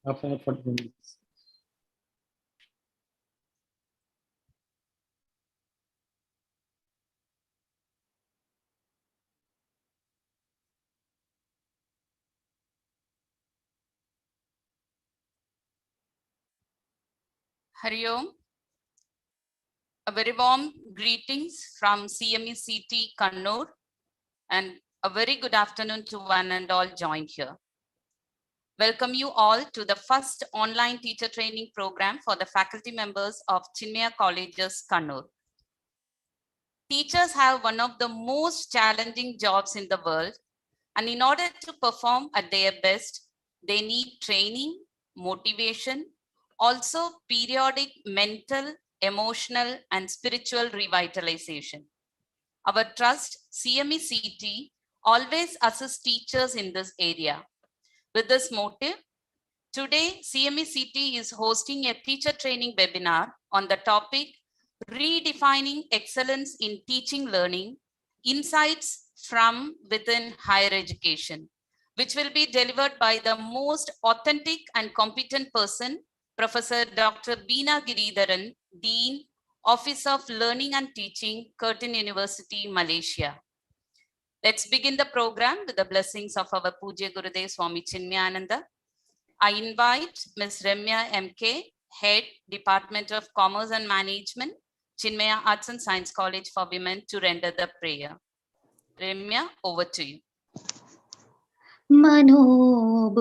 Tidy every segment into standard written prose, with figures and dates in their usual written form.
After 40 minutes. Hari Om. A very warm greetings from CME CT Kannur, and a very good afternoon to one and all joined here. Welcome you all to the first online teacher training program for the faculty members of Chinmaya Colleges, Kannur. Teachers have one of the most challenging jobs in the world, and in order to perform at their best, they need training, motivation, also periodic mental, emotional, and spiritual revitalization. Our trust, CME CT, always assists teachers in this area. With this motive, today CME CT is hosting a teacher training webinar on the topic Redefining Excellence in Teaching Learning, Insights from Within Higher Education, which will be delivered by the most authentic and competent person, Professor Dr. Beena Giridharan, Dean, Office of Learning and Teaching, Curtin University, Malaysia. Let's begin the program with the blessings of our Pujya Gurudev Swami Chinmayananda. I invite Ms. Ramya MK, Head, Department of Commerce and Management, Chinmaya Arts and Science College for Women, to render the prayer. Ramya, over to you. Manobhutya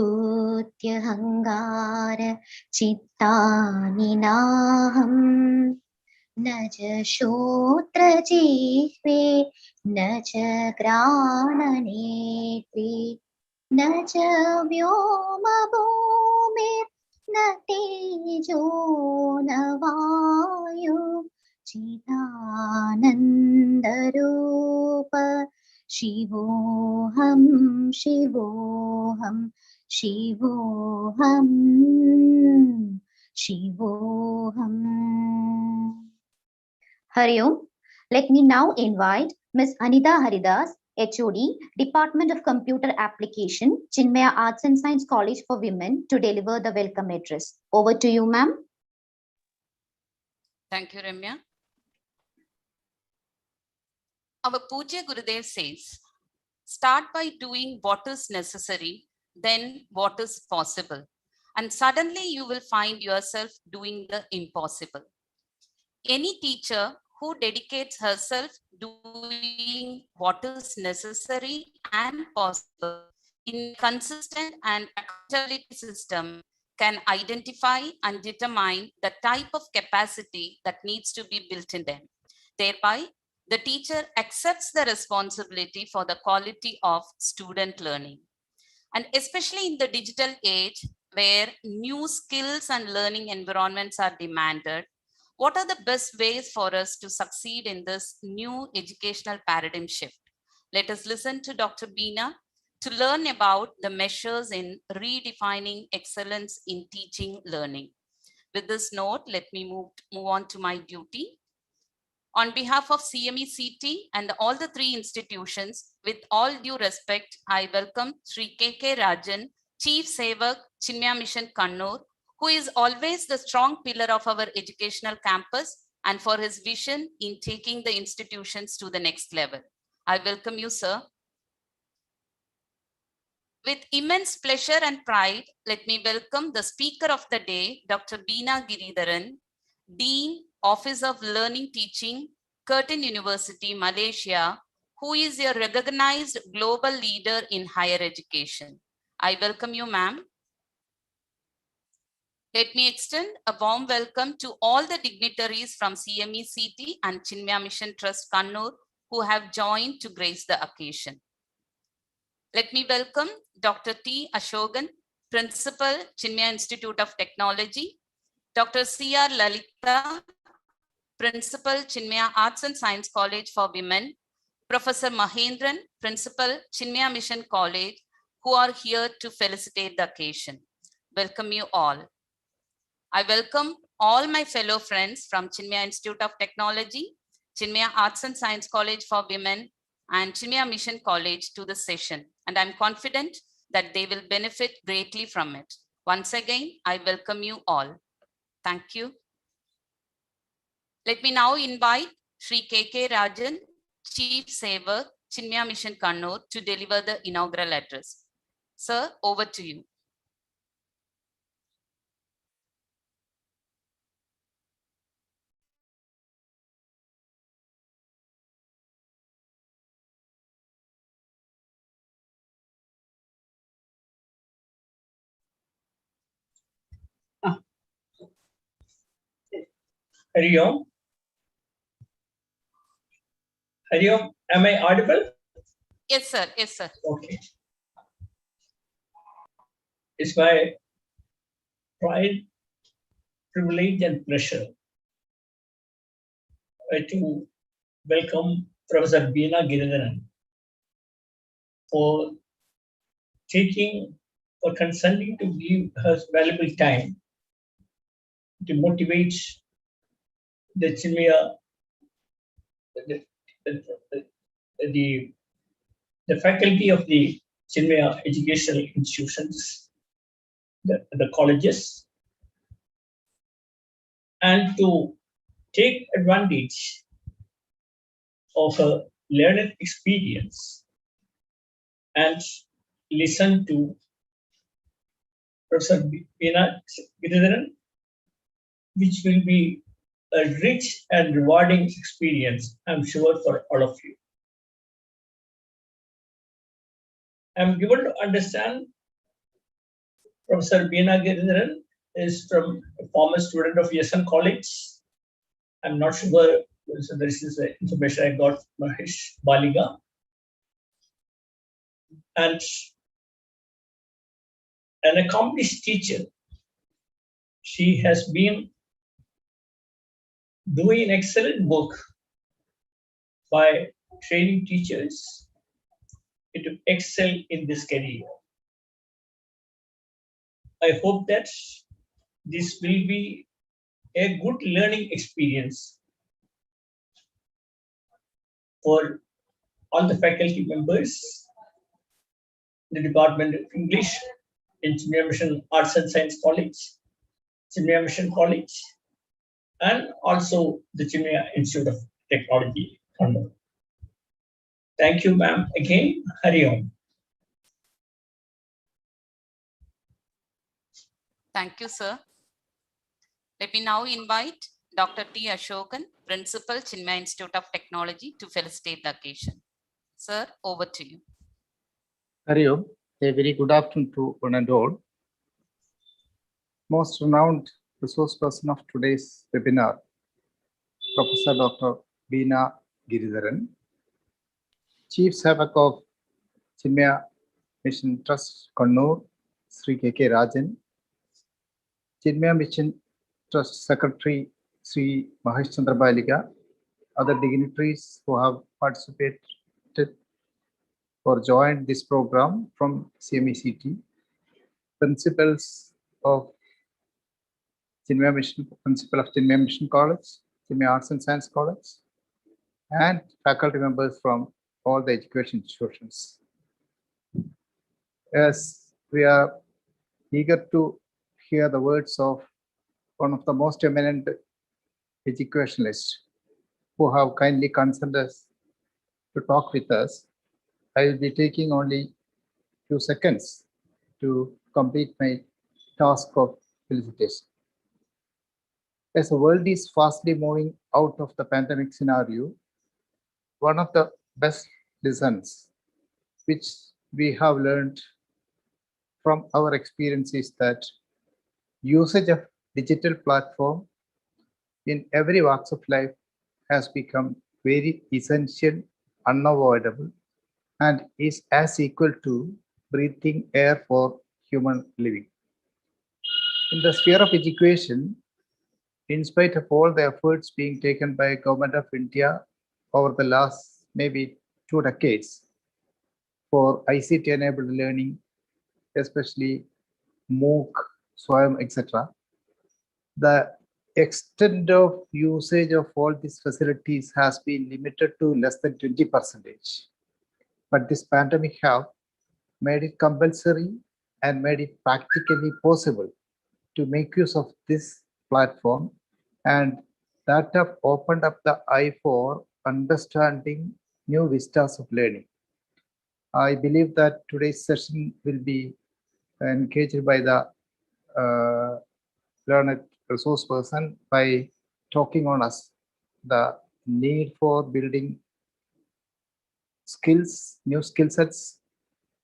hangara chittani naham naja shotra jihve naja grana netri naja vyoma bhumir natejo navayu chidananda rupa Shivoham, Shivoham, Shivoham, Shivoham. Hari Om. Let me now invite Ms. Anita Haridas, HOD, Department of Computer Application, Chinmaya Arts and Science College for Women, to deliver the welcome address. Over to you, ma'am. Thank you, Ramya. Our Pujya Gurudev says, start by doing what is necessary, then what is possible. And suddenly you will find yourself doing the impossible. Any teacher who dedicates herself doing what is necessary and possible in a consistent and accountability system can identify and determine the type of capacity that needs to be built in them. Thereby, the teacher accepts the responsibility for the quality of student learning. And especially in the digital age, where new skills and learning environments are demanded, what are the best ways for us to succeed in this new educational paradigm shift? Let us listen to Dr. Beena to learn about the measures in redefining excellence in teaching learning. With this note, let me move on to my duty. On behalf of CME CT and all the three institutions, with all due respect, I welcome Sri K.K. Rajan, Chief Sevak, Chinmaya Mission Kannur, who is always the strong pillar of our educational campus and for his vision in taking the institutions to the next level. I welcome you, sir. With immense pleasure and pride, let me welcome the speaker of the day, Dr. Beena Giridharan, Dean, Office of Learning Teaching, Curtin University, Malaysia, who is a recognized global leader in higher education. I welcome you, ma'am. Let me extend a warm welcome to all the dignitaries from CME CT and Chinmaya Mission Trust Kannur who have joined to grace the occasion. Let me welcome Dr. T. Ashokan, Principal, Chinmaya Institute of Technology, Dr. C.R. Lalita, Principal, Chinmaya Arts and Science College for Women, Professor Mahendran, Principal, Chinmaya Mission College, who are here to felicitate the occasion. Welcome you all. I welcome all my fellow friends from Chinmaya Institute of Technology, Chinmaya Arts and Science College for Women, and Chinmaya Mission College to the session. And I'm confident that they will benefit greatly from it. Once again, I welcome you all. Thank you. Let me now invite Sri K.K. Rajan, Chief Saver, Chinmaya Mission Kannur, to deliver the inaugural address. Sir, over to you. Hari Om. Hari Om, am I audible? Yes, sir. Yes, sir. Okay. It's my pride, privilege, and pleasure to welcome Professor Beena Giridharan for consenting to give her valuable time to motivate the Chinmaya, the faculty of the Chinmaya educational institutions, the colleges, and to take advantage of a learned experience and listen to Professor Beena Giridharan, which will be a rich and rewarding experience, I'm sure, for all of you. I'm given to understand Professor Beena Giridharan is from a former student of Yasan College. I'm not sure, so this is the information I got from Mahesh Baliga. And an accomplished teacher, she has been doing excellent work by training teachers to excel in this career. I hope that this will be a good learning experience for all the faculty members, the Department of English in Chinmaya Mission Arts and Science College, Chinmaya Mission College, and also the Chinmaya Institute of Technology, Kannur. Thank you, ma'am. Again, Hari Om. Thank you, sir. Let me now invite Dr. T. Ashokan, Principal, Chinmaya Institute of Technology, to felicitate the occasion. Sir, over to you. Hari Om. A very good afternoon to one and all. Most renowned resource person of today's webinar, Professor Dr. Beena Giridharan, Chief Savak of Chinmaya Mission Trust, Kannur, Sri K.K. Rajan, Chinmaya Mission Trust Secretary, Sri Mahesh Chandra Baliga, other dignitaries who have participated or joined this program from CMECT, principals of Chinmaya Mission, principal of Chinmaya Mission College, Chinmaya Arts and Science College, and faculty members from all the education institutions. As we are eager to hear the words of one of the most eminent educationalists who have kindly consented us to talk with us, I will be taking only few seconds to complete my task of felicitation. As the world is fastly moving out of the pandemic scenario, one of the best lessons which we have learned from our experience is that usage of digital platform in every walks of life has become very essential, unavoidable, and is as equal to breathing air for human living. In the sphere of education, in spite of all the efforts being taken by Government of India over the last maybe 2 decades for ICT-enabled learning, especially MOOC, SWAYAM, etc., the extent of usage of all these facilities has been limited to less than 20%. But this pandemic have made it compulsory and made it practically possible to make use of this platform, and that have opened up the eye for understanding new vistas of learning. I believe that today's session will be engaged by the learned resource person by talking on us the need for building skills, new skill sets,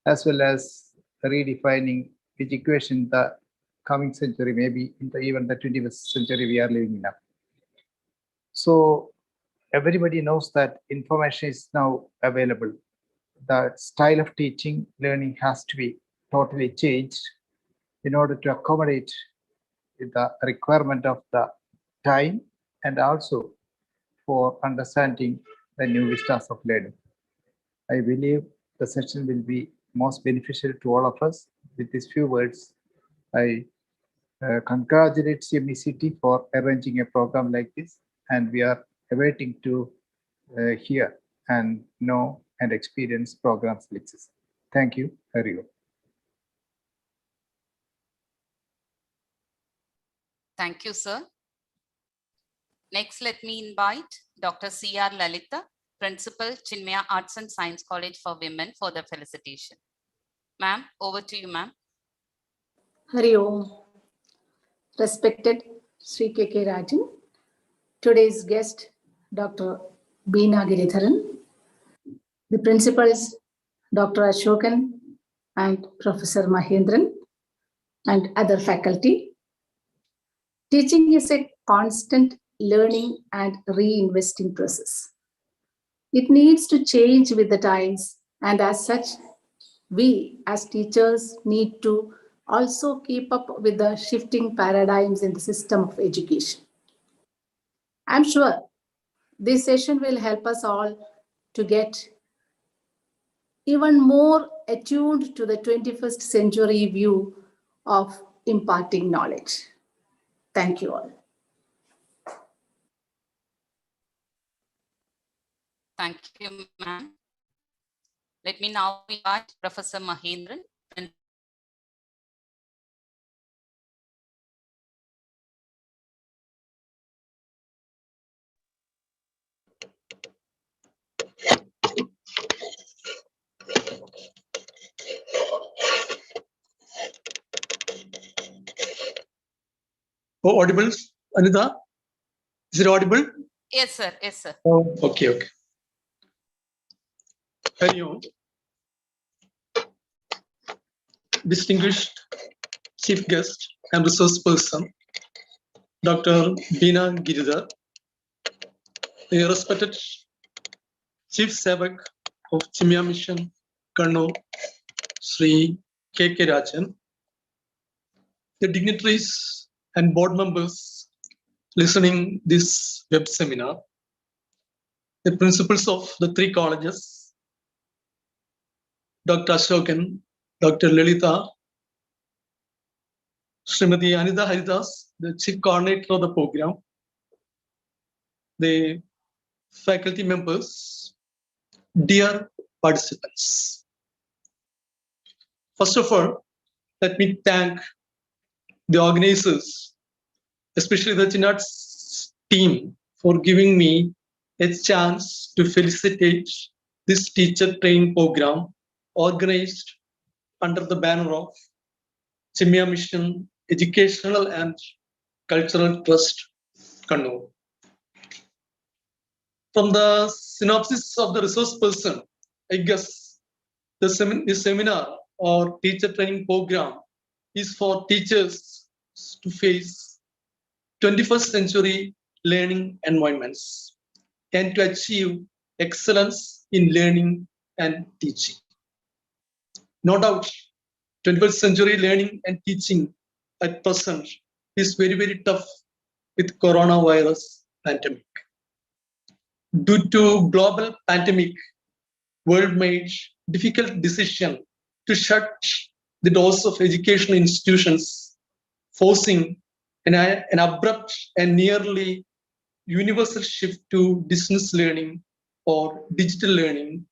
as well as redefining education in the coming century, maybe in the, even the 21st century we are living in now. So everybody knows that information is now available. The style of teaching, learning has to be totally changed in order to accommodate the requirement of the time and also for understanding the new vistas of learning. I believe the session will be most beneficial to all of us. With these few words, I congratulate CMECT for arranging a program like this, and we are awaiting to hear and know and experience programs like this. Thank you. Hari Om. Thank you, sir. Next, let me invite Dr. C.R. Lalitha, Principal, Chinmaya Arts and Science College for Women, for the felicitation. Ma'am, over to you, ma'am. Hari Om. Respected Sri K.K. Rajan, today's guest, Dr. Beena Giridharan, the principals, Dr. Ashokan and Professor Mahendran, and other faculty. Teaching is a constant learning and reinvesting process. It needs to change with the times, and as such, we as teachers need to also keep up with the shifting paradigms in the system of education. I'm sure this session will help us all to get even more attuned to the 21st century view of imparting knowledge. Thank you all. Thank you, ma'am. Let me now invite Professor Mahendran. Oh, audible, Anita? Is it audible? Yes, sir. Yes, sir. Oh, okay. Hari Om. Distinguished chief guest and resource person, Dr. Beena Giridhar, the respected Chief Sevak of Chimya Mission, Kannur, Sri K.K. Rajan, the dignitaries and board members listening this web seminar, the principals of the three colleges, Dr. Ashokan, Dr. Lalitha, Srimati Anita Haridas, the chief coordinator of the program, the faculty members, dear participants. First of all, let me thank the organizers, especially the Chinarts team, for giving me a chance to felicitate this teacher training program organized under the banner of Chimya Mission Educational and Cultural Trust, Kannur. From the synopsis of the resource person, I guess the seminar or teacher training program is for teachers to face 21st century learning environments and to achieve excellence in learning and teaching. No doubt, 21st century learning and teaching at present is very, very tough with coronavirus pandemic. Due to global pandemic, world made difficult decision to shut the doors of educational institutions, forcing an abrupt and nearly universal shift to distance learning or digital learning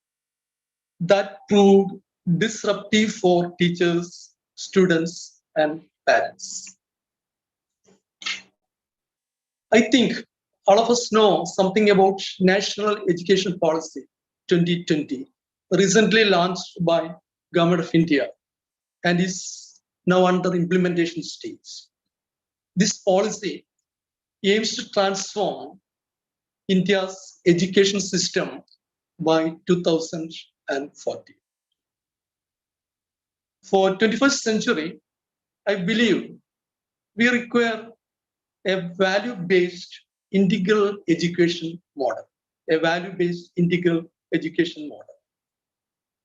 that proved disruptive for teachers, students, and parents. I think all of us know something about National Education Policy 2020, recently launched by Government of India and is now under implementation stage. This policy aims to transform India's education system by 2040. For 21st century, I believe we require a value-based integral education model, a value-based integral education model.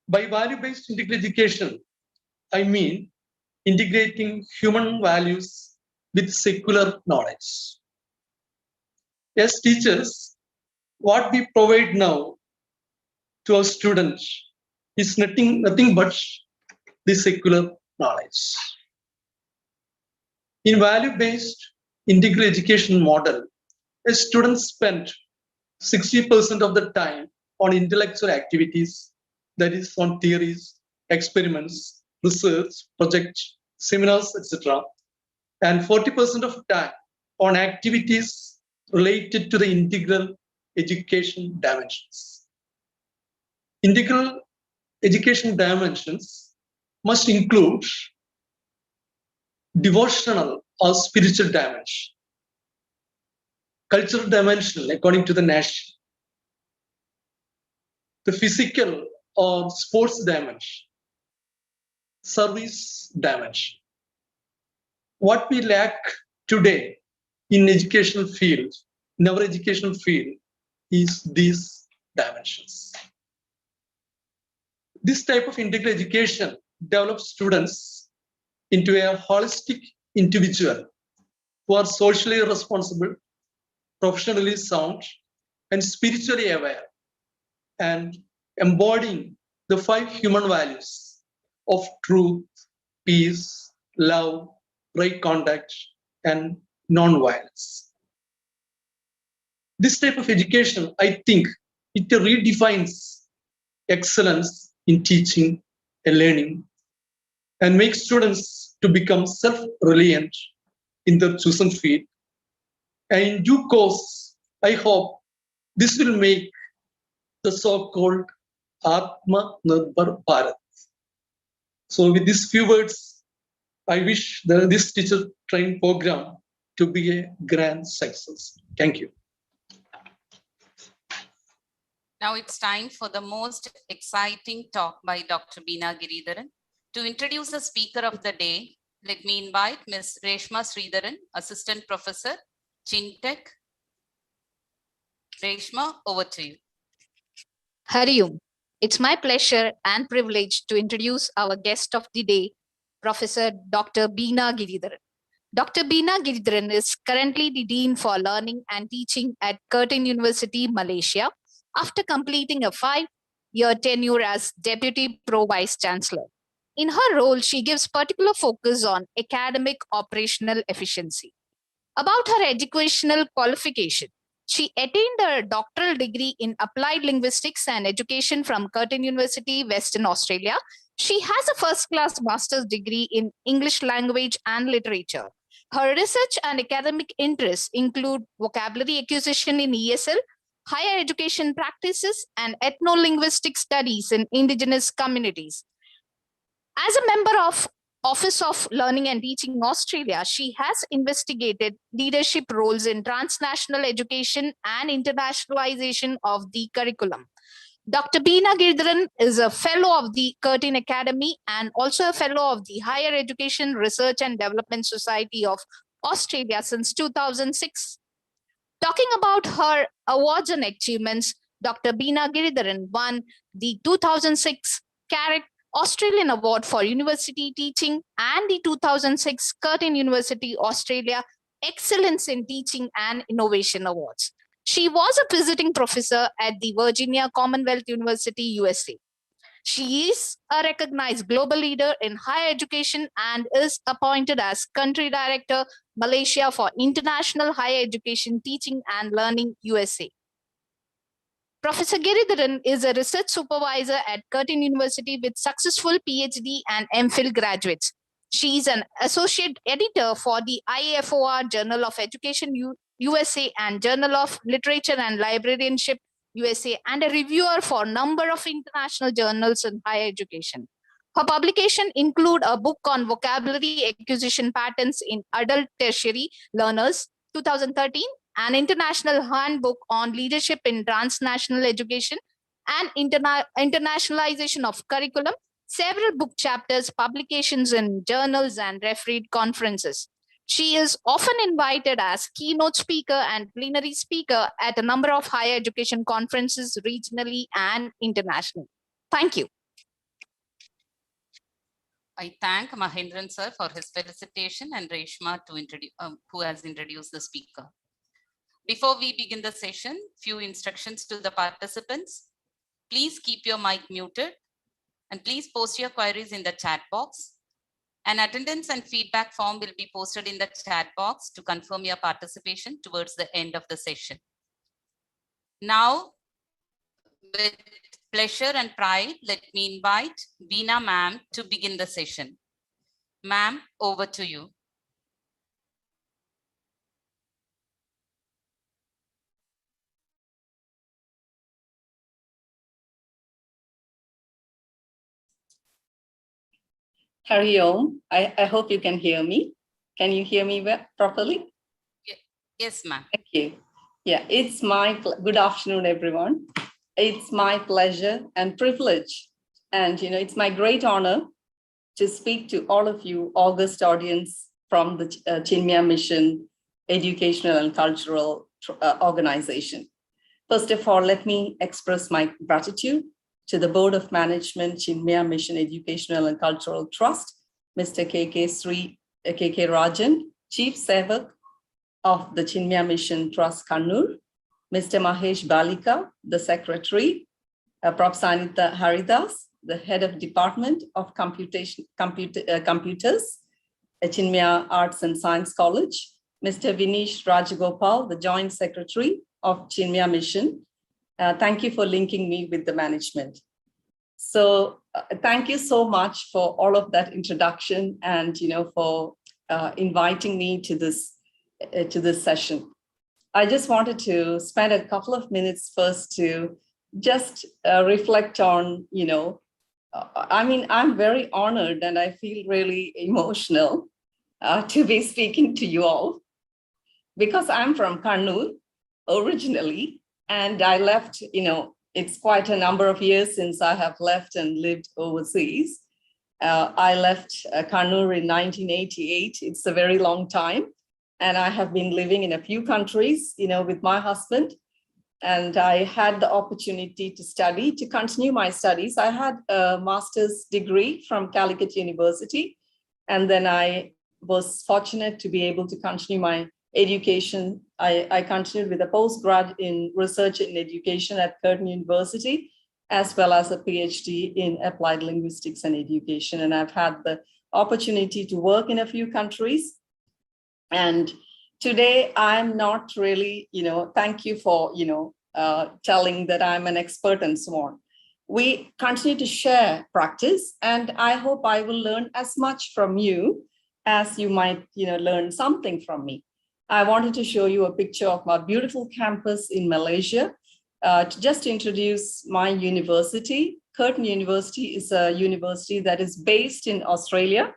By value-based integral education, I mean integrating human values with secular knowledge. As teachers, what we provide now to our students is nothing but the secular knowledge. In value-based integral education model, a student spent 60% of the time on intellectual activities, that is on theories, experiments, research, projects, seminars, etc. And 40% of time on activities related to the integral education dimensions. Integral education dimensions must include devotional or spiritual dimension, cultural dimension according to the nation, the physical or sports dimension, service dimension. What we lack today in educational field, in our educational field, is these dimensions. This type of integral education develops students into a holistic individual who are socially responsible, professionally sound, and spiritually aware, and embodying the 5 human values of truth, peace, love, right conduct, and non-violence. This type of education, I think, it redefines excellence in teaching and learning and makes students to become self-reliant in their chosen field. And in due course, I hope this will make the so-called Atma Nirbhar Bharat. So with these few words, I wish this teacher training program to be a grand success. Thank you. Now it's time for the most exciting talk by Dr. Beena Giridharan. To introduce the speaker of the day, let me invite Ms. Reshma Sridharan, Assistant Professor, Chintech. Reshma, over to you. Hari Om. It's my pleasure and privilege to introduce our guest of the day, Professor Dr. Beena Giridharan. Dr. Beena Giridharan is currently the Dean for Learning and Teaching at Curtin University, Malaysia, after completing a 5-year tenure as Deputy Pro Vice Chancellor. In her role, she gives particular focus on academic operational efficiency. About her educational qualification, she attained a doctoral degree in Applied Linguistics and Education from Curtin University, Western Australia. She has a first-class master's degree in English language and literature. Her research and academic interests include vocabulary acquisition in ESL, higher education practices, and ethno-linguistic studies in indigenous communities. As a member of Office of Learning and Teaching Australia, she has investigated leadership roles in transnational education and internationalization of the curriculum. Dr. Beena Giridharan is a fellow of the Curtin Academy and also a fellow of the Higher Education Research and Development Society of Australia since 2006. Talking about her awards and achievements, Dr. Beena Giridharan won the 2006 Carrick Australian Award for University Teaching and the 2006 Curtin University Australia Excellence in Teaching and Innovation Awards. She was a visiting professor at the Virginia Commonwealth University, USA. She is a recognized global leader in higher education and is appointed as Country Director, Malaysia for International Higher Education Teaching and Learning, USA. Professor Giridharan is a research supervisor at Curtin University with successful PhD and MPhil graduates. She is an associate editor for the IFOR Journal of Education USA and Journal of Literature and Librarianship USA, and a reviewer for a number of international journals in higher education. Her publications include a book on vocabulary acquisition patterns in adult tertiary learners, 2013, an international handbook on leadership in transnational education and internationalization of curriculum, several book chapters, publications in journals, and refereed conferences. She is often invited as keynote speaker and plenary speaker at a number of higher education conferences regionally and internationally. Thank you. I thank Mahendran sir for his felicitation and Reshma who has introduced the speaker. Before we begin the session, few instructions to the participants. Please keep your mic muted and please post your queries in the chat box. An attendance and feedback form will be posted in the chat box to confirm your participation towards the end of the session. Now, with pleasure and pride, let me invite Beena ma'am to begin the session. Ma'am, over to you. Hari Om. I hope you can hear me. Can you hear me properly? Yes, ma'am. Thank you. Yeah, it's my good afternoon, everyone. It's my pleasure and privilege. And, it's my great honor to speak to all of you, august audience from the Chinmaya Mission Educational and Cultural Organization. First of all, let me express my gratitude to the Board of Management, Chinmaya Mission Educational and Cultural Trust, Mr. KK Rajan, Chief Sevak of the Chinmaya Mission Trust, Kannur, Mr. Mahesh Balika, the Secretary, Prof. Sanitha Haridas, the Head of Department of Computers at Chinmaya Arts and Science College, Mr. Vinesh Rajagopal, the Joint Secretary of Chinmaya Mission. Thank you for linking me with the management. So thank you so much for all of that introduction and for inviting me to this session. I just wanted to spend a couple of minutes first to just reflect on, I'm very honored and I feel really emotional to be speaking to you all because I'm from Kannur originally. And I left, it's quite a number of years since I have left and lived overseas. I left Kannur in 1988. It's a very long time. And I have been living in a few countries, with my husband. And I had the opportunity to continue my studies. I had a master's degree from Calicut University. And then I was fortunate to be able to continue my education. I continued with a postgrad in research in education at Curtin University, as well as a PhD in applied linguistics and education. And I've had the opportunity to work in a few countries. And today I'm not really, thank you for, telling that I'm an expert and so on. We continue to share practice, and I hope I will learn as much from you as you might, learn something from me. I wanted to show you a picture of my beautiful campus in Malaysia. Just to introduce my university, Curtin University is a university that is based in Australia,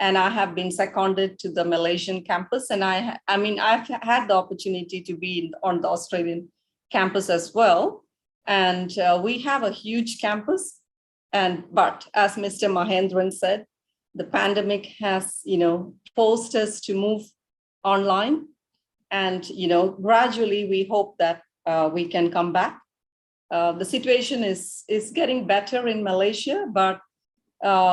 and I have been seconded to the Malaysian campus. And I've had the opportunity to be on the Australian campus as well. And we have a huge campus. But as Mr. Mahendran said, the pandemic has, forced us to move online. And, gradually we hope that we can come back. The situation is getting better in Malaysia, but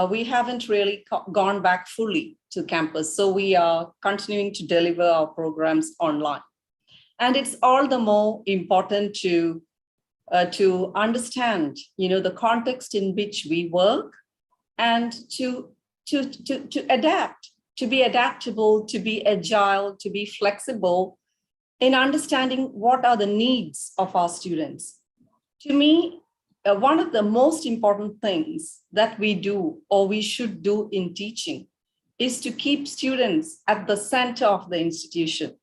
we haven't really gone back fully to campus. So we are continuing to deliver our programs online. And it's all the more important to understand, the context in which we work and to adapt, to be adaptable, to be agile, to be flexible in understanding what are the needs of our students. To me, one of the most important things that we do or we should do in teaching is to keep students at the center of the institution.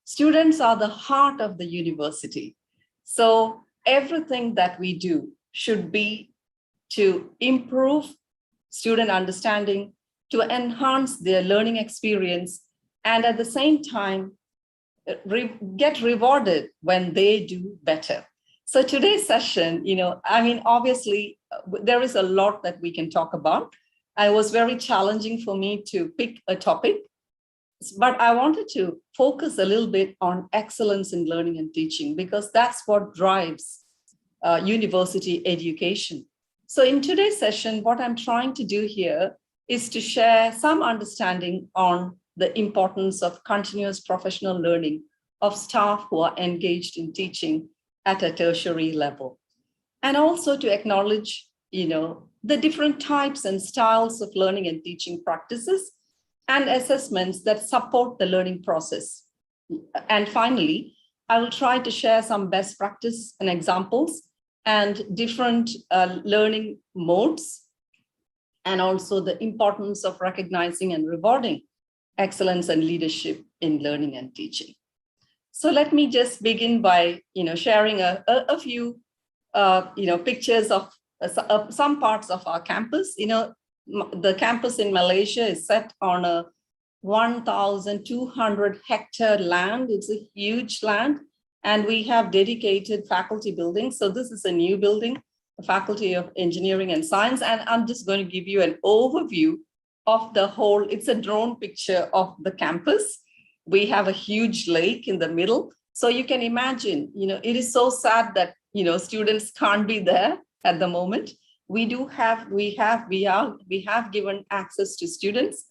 Students are the heart of the university. So everything that we do should be to improve student understanding, to enhance their learning experience, and at the same time, get rewarded when they do better. So today's session, obviously there is a lot that we can talk about. It was very challenging for me to pick a topic, but I wanted to focus a little bit on excellence in learning and teaching, because that's what drives university education. So in today's session, what I'm trying to do here is to share some understanding on the importance of continuous professional learning of staff who are engaged in teaching at a tertiary level. And also to acknowledge, the different types and styles of learning and teaching practices and assessments that support the learning process. And finally, I will try to share some best practice and examples and different learning modes, and also the importance of recognizing and rewarding excellence and leadership in learning and teaching. So let me just begin by sharing a few pictures of some parts of our campus. The campus in Malaysia is set on a 1,200 hectare land. It's a huge land, and we have dedicated faculty buildings. So this is a new building, the Faculty of Engineering and Science, and I'm just going to give you an overview of the whole. It's a drone picture of the campus. We have a huge lake in the middle. So you can imagine, it is so sad that, students can't be there at the moment. We have given access to students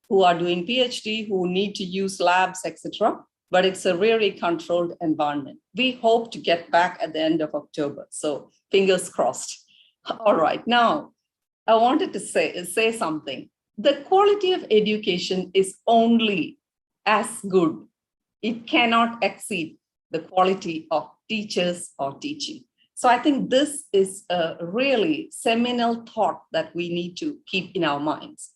who are doing PhD, who need to use labs, etc. But it's a really controlled environment. We hope to get back at the end of October. So fingers crossed. All right, now I wanted to say something. The quality of education is only as good. It cannot exceed the quality of teachers or teaching. So I think this is a really seminal thought that we need to keep in our minds.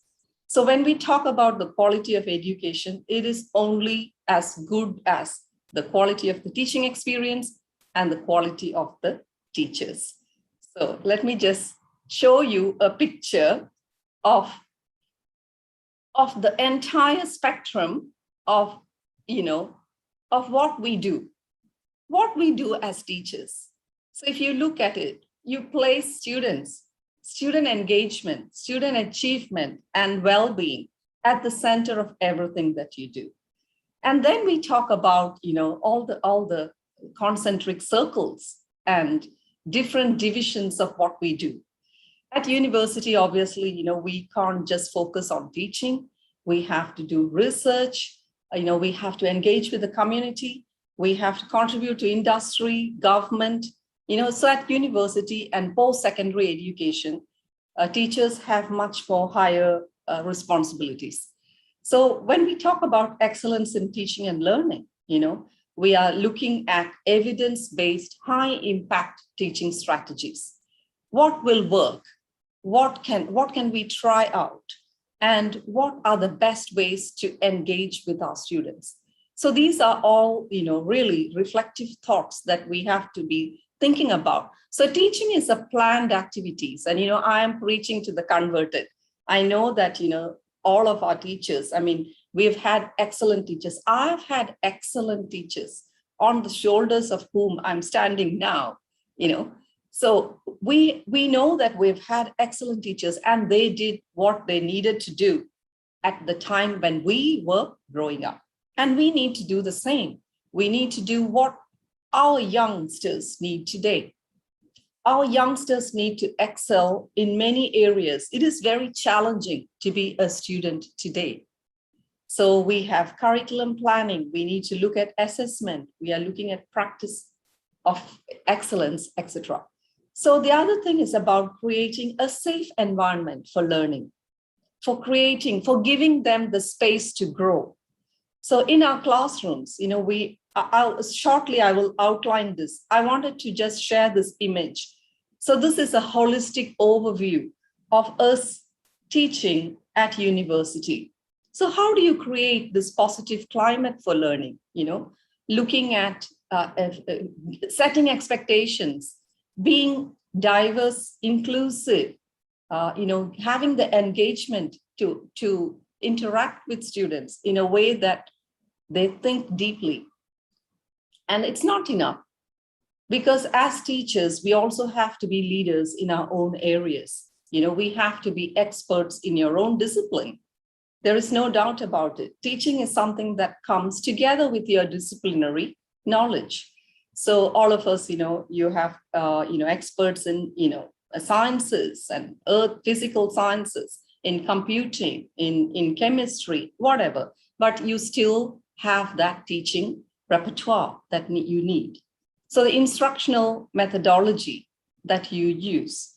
So when we talk about the quality of education, it is only as good as the quality of the teaching experience and the quality of the teachers. So let me just show you a picture of the entire spectrum of what we do as teachers. So if you look at it, you place students, student engagement, student achievement, and well-being at the center of everything that you do. And then we talk about, all the concentric circles and different divisions of what we do. At university, obviously, we can't just focus on teaching. We have to do research. We have to engage with the community. We have to contribute to industry, government. So at university and post-secondary education, teachers have much more higher responsibilities. So when we talk about excellence in teaching and learning, we are looking at evidence-based, high-impact teaching strategies. What will work? What can we try out? And what are the best ways to engage with our students? So these are all, really reflective thoughts that we have to be thinking about. So teaching is a planned activities. And, I am preaching to the converted. I know that, all of our teachers, we've had excellent teachers. I've had excellent teachers on the shoulders of whom I'm standing now, So we know that we've had excellent teachers, and they did what they needed to do at the time when we were growing up. And we need to do the same. We need to do what our youngsters need today. Our youngsters need to excel in many areas. It is very challenging to be a student today. So we have curriculum planning. We need to look at assessment. We are looking at practice of excellence, etc. So the other thing is about creating a safe environment for learning, for giving them the space to grow. So in our classrooms, I will outline this. I wanted to just share this image. So this is a holistic overview of us teaching at university. So how do you create this positive climate for learning? Looking at setting expectations, being diverse, inclusive, having the engagement to interact with students in a way that they think deeply. And it's not enough, because as teachers, we also have to be leaders in our own areas. We have to be experts in your own discipline. There is no doubt about it. Teaching is something that comes together with your disciplinary knowledge. So all of us, you have, experts in, sciences and physical sciences, in computing, in chemistry, whatever, but you still have that teaching repertoire that you need. So the instructional methodology that you use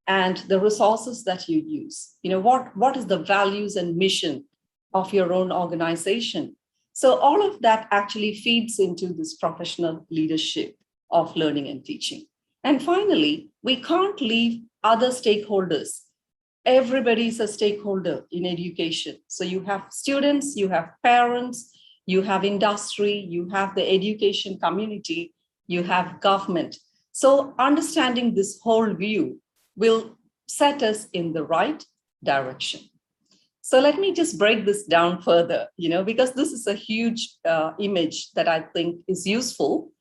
and the resources that you use, what is the values and mission of your own organization? So all of that actually feeds into this professional leadership of learning and teaching. And finally, we can't leave other stakeholders. Everybody is a stakeholder in education. So you have students, you have parents, you have industry, you have the education community, you have government. So understanding this whole view will set us in the right direction. So let me just break this down further, because this is a huge image that I think is useful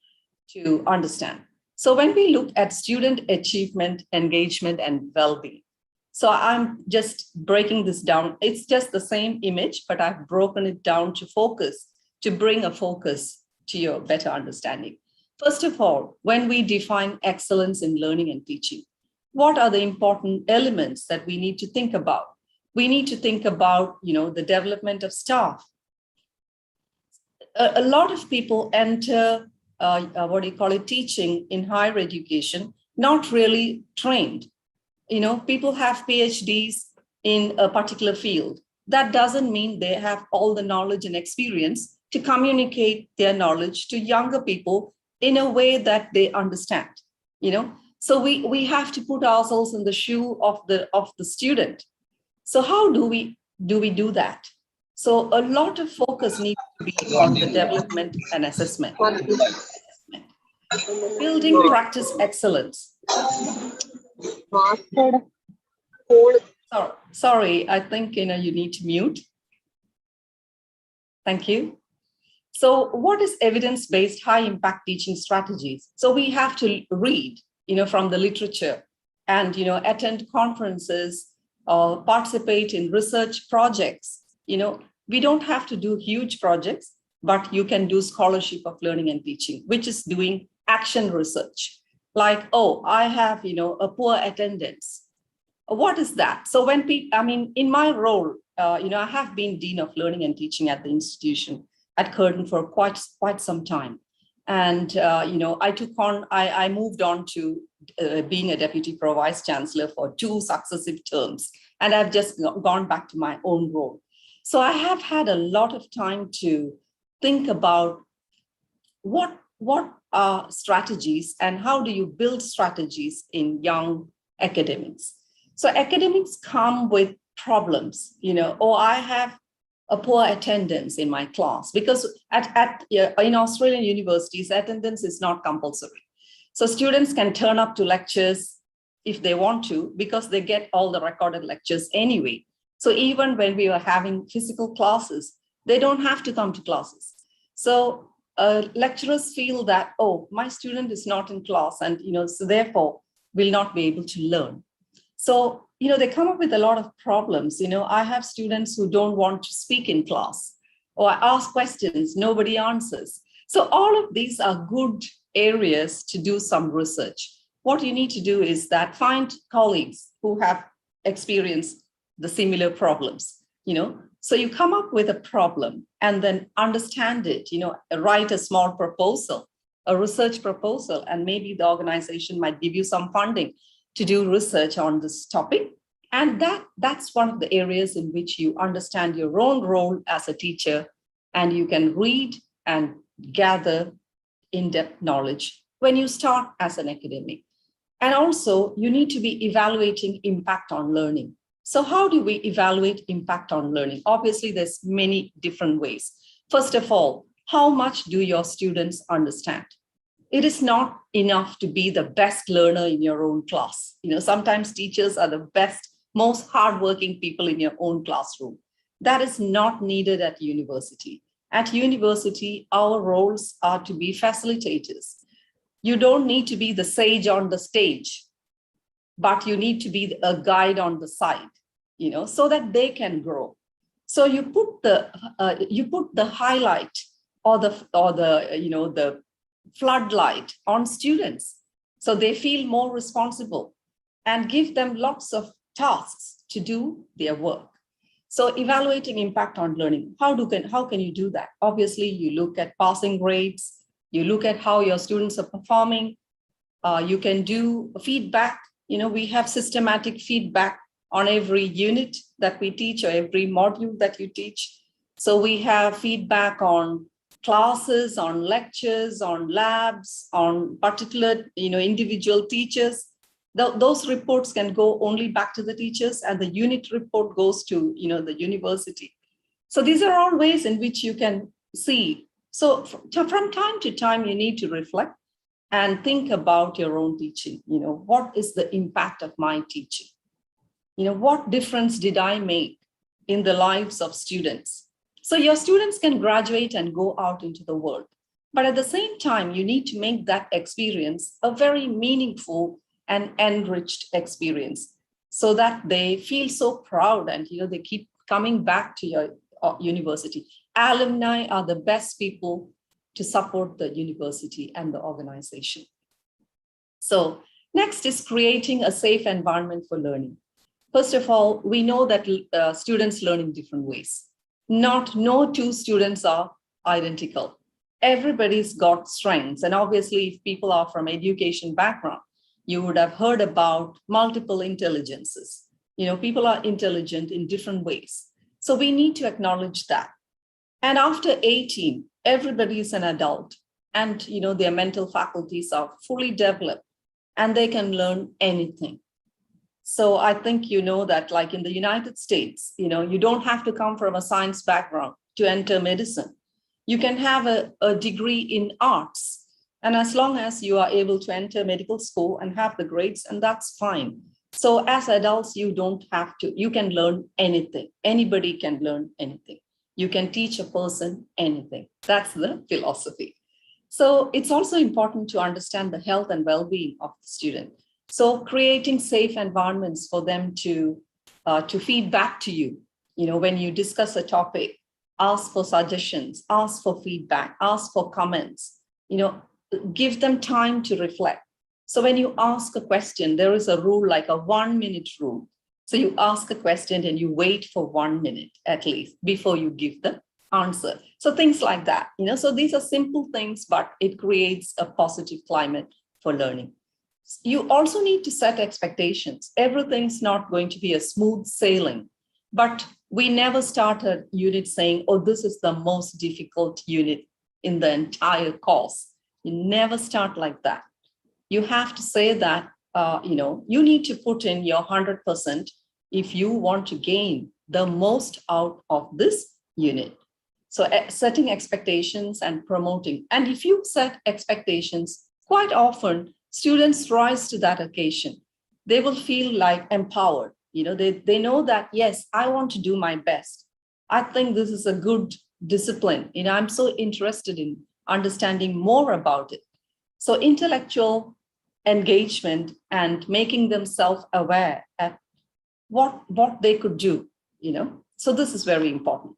to understand. So when we look at student achievement, engagement, and well-being, so I'm just breaking this down. It's just the same image, but I've broken it down to bring a focus to your better understanding. First of all, when we define excellence in learning and teaching, what are the important elements that we need to think about? We need to think about, the development of staff. A lot of people enter, teaching in higher education, not really trained. People have PhDs in a particular field. That doesn't mean they have all the knowledge and experience to communicate their knowledge to younger people in a way that they understand. So we have to put ourselves in the shoe of the student. So how do we do that? So a lot of focus needs to be on the development and assessment. Building practice excellence. Sorry, I think you need to mute. Thank you. So what is evidence-based high impact teaching strategies? So we have to read, from the literature and, attend conferences or participate in research projects. We don't have to do huge projects, but you can do scholarship of learning and teaching, which is doing action research. Like, I have, a poor attendance. What is that? So when in my role, I have been Dean of Learning and Teaching at the institution at Curtin for quite some time. And, I moved on to being a Deputy Pro Vice Chancellor for 2 successive terms. And I've just gone back to my own role. So I have had a lot of time to think about what are strategies and how do you build strategies in young academics. So academics come with problems, I have a poor attendance in my class, because in Australian universities, attendance is not compulsory. So students can turn up to lectures if they want to, because they get all the recorded lectures anyway. So even when we are having physical classes, they don't have to come to classes. So lecturers feel that, my student is not in class and, so therefore will not be able to learn. So, they come up with a lot of problems. I have students who don't want to speak in class, or I ask questions, nobody answers. So all of these are good areas to do some research. What you need to do is that find colleagues who have experienced the similar problems, So you come up with a problem and then understand it, write a small proposal, a research proposal, and maybe the organization might give you some funding to do research on this topic. And that's one of the areas in which you understand your own role as a teacher and you can read and gather in-depth knowledge when you start as an academic. And also, you need to be evaluating impact on learning. So how do we evaluate impact on learning? Obviously, there's many different ways. First of all, how much do your students understand? It is not enough to be the best learner in your own class. Sometimes teachers are the best, most hardworking people in your own classroom. That is not needed at university. At university, our roles are to be facilitators. You don't need to be the sage on the stage, but you need to be a guide on the side, so that they can grow. So you put the highlight or the floodlight on students, so they feel more responsible, and give them lots of tasks to do their work. So evaluating impact on learning, how can you do that? Obviously, you look at passing grades, you look at how your students are performing. You can do feedback. We have systematic feedback on every unit that we teach or every module that you teach. So we have feedback on classes, on lectures, on labs, on particular, individual teachers. Those reports can go only back to the teachers, and the unit report goes to, the university. So these are all ways in which you can see. So from time to time, you need to reflect and think about your own teaching. What is the impact of my teaching? What difference did I make in the lives of students? So your students can graduate and go out into the world. But at the same time, you need to make that experience a very meaningful and enriched experience, so that they feel so proud and they keep coming back to your university. Alumni are the best people to support the university and the organization. So next is creating a safe environment for learning. First of all, we know that students learn in different ways. No two students are identical. Everybody's got strengths. And obviously, if people are from education background, you would have heard about multiple intelligences. People are intelligent in different ways. So we need to acknowledge that. And after 18, everybody is an adult, and their mental faculties are fully developed, and they can learn anything. So I think that, like in the United States, you don't have to come from a science background to enter medicine. You can have a degree in arts, and as long as you are able to enter medical school and have the grades, and that's fine. So as adults, you can learn anything. Anybody can learn anything. You can teach a person anything. That's the philosophy. So it's also important to understand the health and well-being of the student. So creating safe environments for them to feed back to you. When you discuss a topic, ask for suggestions, ask for feedback, ask for comments, give them time to reflect. So when you ask a question, there is a rule, like a 1-minute rule. So you ask a question and you wait for 1 minute at least before you give the answer. So things like that, so these are simple things, but it creates a positive climate for learning. You also need to set expectations. Everything's not going to be a smooth sailing, but we never start a unit saying, oh, this is the most difficult unit in the entire course. You never start like that. You have to say that, you need to put in your 100% if you want to gain the most out of this unit. So setting expectations and promoting. And if you set expectations, quite often students rise to that occasion. They will feel like empowered. They know that, yes, I want to do my best. I think this is a good discipline. I'm so interested in understanding more about it. So intellectual engagement and making them self-aware at what they could do, So this is very important.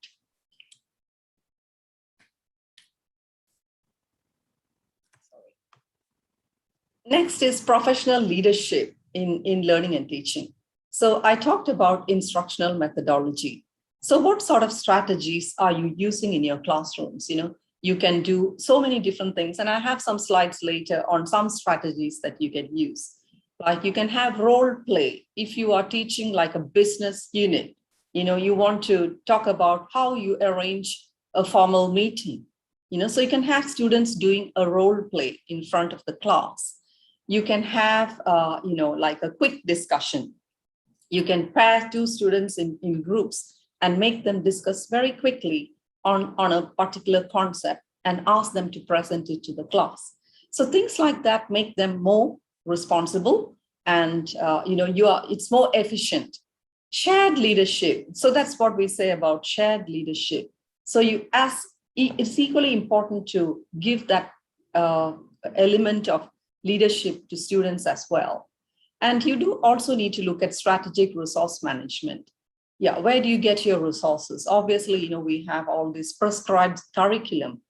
Next is professional leadership in learning and teaching. So I talked about instructional methodology. So what sort of strategies are you using in your classrooms? You can do so many different things. And I have some slides later on some strategies that you can use. Like you can have role play. If you are teaching like a business unit, you want to talk about how you arrange a formal meeting. So you can have students doing a role play in front of the class. You can have, like a quick discussion. You can pair two students in groups and make them discuss very quickly on a particular concept and ask them to present it to the class. So things like that make them more responsible and, it's more efficient. Shared leadership. So that's what we say about shared leadership. So it's equally important to give that element of leadership to students as well. And you do also need to look at strategic resource management. Yeah, where do you get your resources? Obviously, we have all this prescribed curriculum,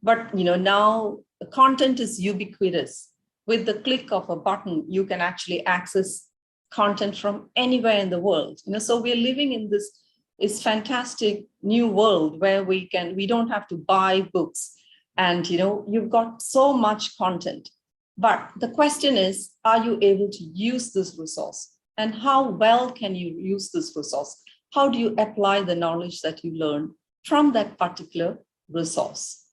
but now the content is ubiquitous. With the click of a button, you can actually access content from anywhere in the world. So we're living in this fantastic new world where we don't have to buy books, and you've got so much content. But the question is, are you able to use this resource? And how well can you use this resource? How do you apply the knowledge that you learn from that particular resource?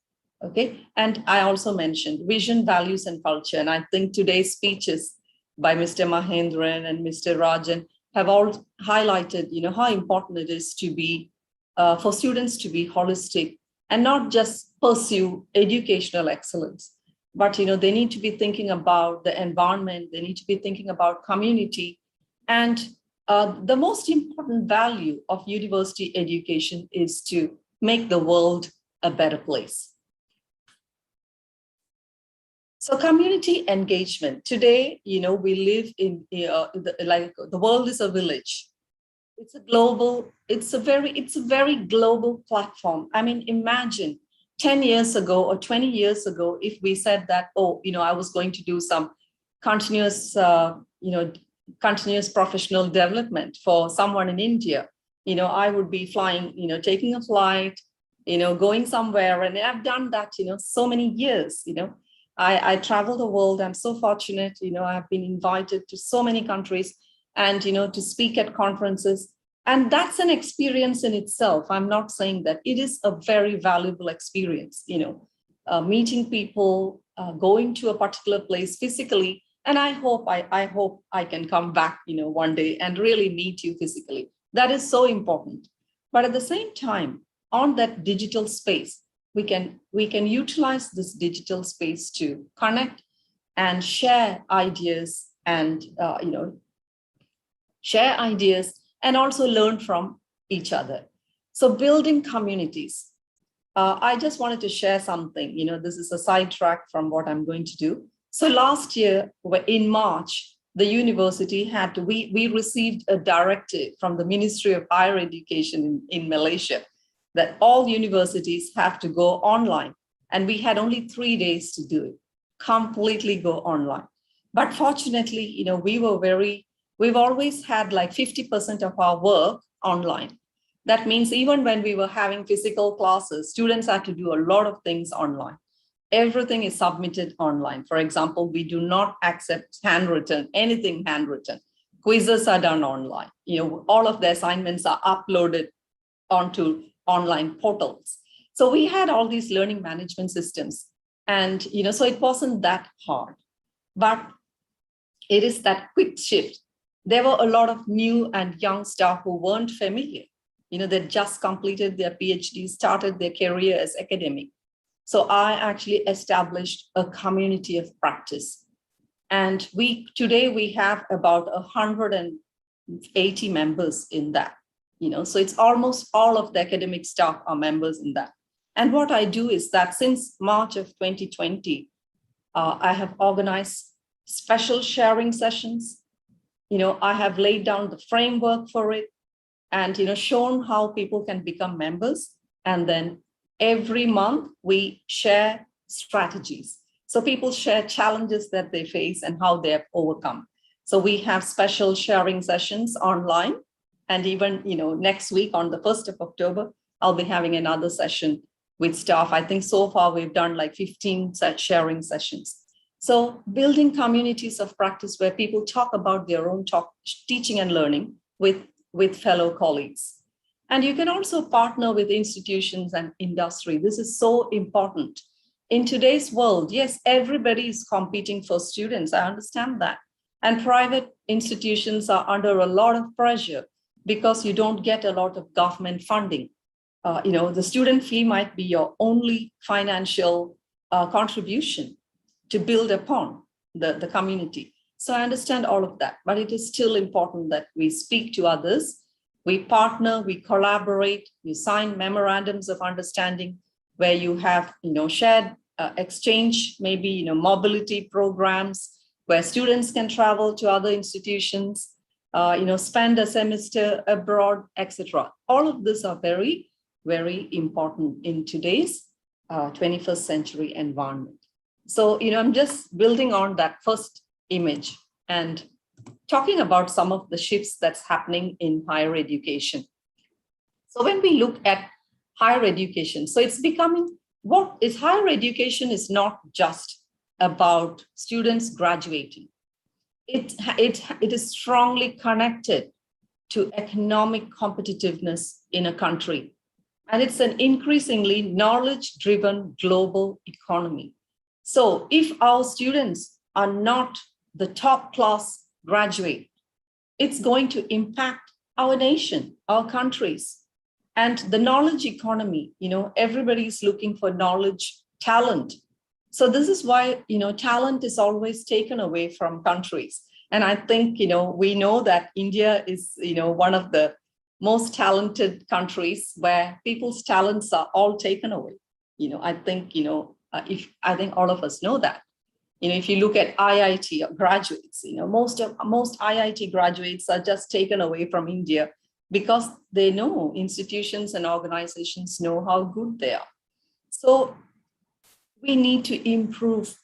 Okay. And I also mentioned vision, values, and culture. And I think today's speeches by Mr. Mahendran and Mr. Rajan have all highlighted, how important it is to be, for students to be holistic and not just pursue educational excellence. But they need to be thinking about the environment, they need to be thinking about community. And the most important value of university education is to make the world a better place. So community engagement. Today, we live in the world is a village. It's a very global platform. I mean, imagine 10 years ago or 20 years ago, if we said that, I was going to do some continuous professional development for someone in India, I would be flying, taking a flight, going somewhere. And I've done that, so many years, I travel the world. I'm so fortunate, I've been invited to so many countries and, to speak at conferences. And that's an experience in itself. I'm not saying that. It is a very valuable experience, meeting people, going to a particular place physically. And I hope I can come back, one day and really meet you physically. That is so important. But at the same time, on that digital space, we can utilize this digital space to connect and share ideas and, and also learn from each other. So building communities. I just wanted to share something, this is a sidetrack from what I'm going to do. So last year in March, the university we received a directive from the Ministry of Higher Education in Malaysia that all universities have to go online. And we had only 3 days to do it, completely go online. But fortunately, we've always had like 50% of our work online. That means even when we were having physical classes, students had to do a lot of things online. Everything is submitted online. For example, we do not accept anything handwritten. Quizzes are done online. All of the assignments are uploaded onto online portals. So we had all these learning management systems. And, so it wasn't that hard. But it is that quick shift. There were a lot of new and young staff who weren't familiar. They just completed their PhD, started their career as academic. So I actually established a community of practice. And today we have about 180 members in that. So it's almost all of the academic staff are members in that. And what I do is that since March of 2020, I have organized special sharing sessions. I have laid down the framework for it and, shown how people can become members. And then every month we share strategies. So people share challenges that they face and how they have overcome. So we have special sharing sessions online. And even, next week on the 1st of October, I'll be having another session with staff. I think so far we've done like 15 such sharing sessions. So building communities of practice where people talk about their own teaching and learning with fellow colleagues. And you can also partner with institutions and industry. This is so important. In today's world, yes, everybody is competing for students. I understand that. And private institutions are under a lot of pressure because you don't get a lot of government funding. The student fee might be your only financial contribution to build upon the community. So I understand all of that, but it is still important that we speak to others, we partner, we collaborate, you sign memorandums of understanding where you have, shared exchange, maybe, mobility programs where students can travel to other institutions, spend a semester abroad, etc. All of these are very, very important in today's 21st century environment. So, I'm just building on that first image and talking about some of the shifts that's happening in higher education. So when we look at higher education, so it's becoming, what is higher education is not just about students graduating. It is strongly connected to economic competitiveness in a country. And it's an increasingly knowledge-driven global economy. So if our students are not the top class graduate, it's going to impact our nation, our countries. And the knowledge economy, everybody's looking for knowledge, talent. So this is why, talent is always taken away from countries. And I think, we know that India is, one of the most talented countries where people's talents are all taken away. I think, I think all of us know that. If you look at IIT graduates, most IIT graduates are just taken away from India because they know, institutions and organizations know how good they are. So we need to improve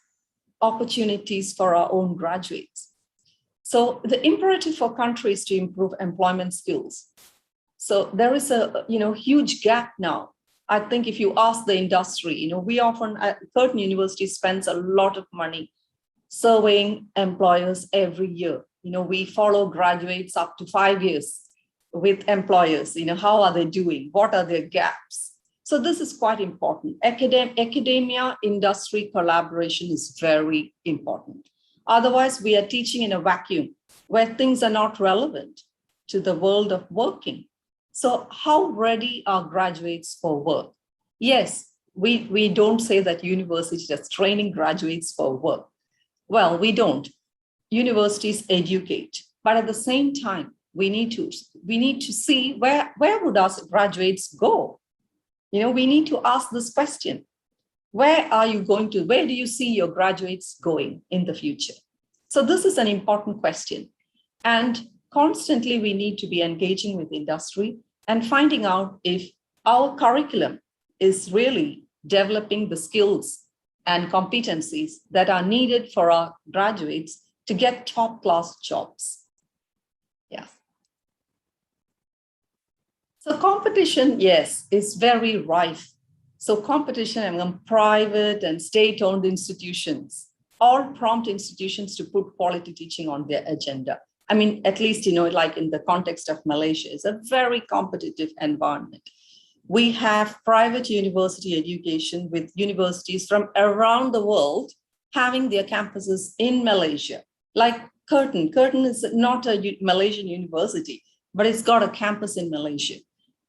opportunities for our own graduates. So the imperative for countries to improve employment skills. So there is a huge gap now. I think if you ask the industry, we often at Curtin University spends a lot of money surveying employers every year. We follow graduates up to 5 years with employers. How are they doing? What are their gaps? So this is quite important. Academia industry collaboration is very important. Otherwise, we are teaching in a vacuum where things are not relevant to the world of working. So how ready are graduates for work? Yes, we don't say that universities are training graduates for work. Well, we don't. Universities educate, but at the same time, we need to see where would our graduates go? We need to ask this question. Where do you see your graduates going in the future? So this is an important question. And constantly, we need to be engaging with industry and finding out if our curriculum is really developing the skills and competencies that are needed for our graduates to get top-class jobs. Yeah. So competition, yes, is very rife. So competition among private and state-owned institutions all prompt institutions to put quality teaching on their agenda. I mean, at least, like in the context of Malaysia, it's a very competitive environment. We have private university education with universities from around the world having their campuses in Malaysia, like Curtin. Curtin is not a Malaysian university, but it's got a campus in Malaysia.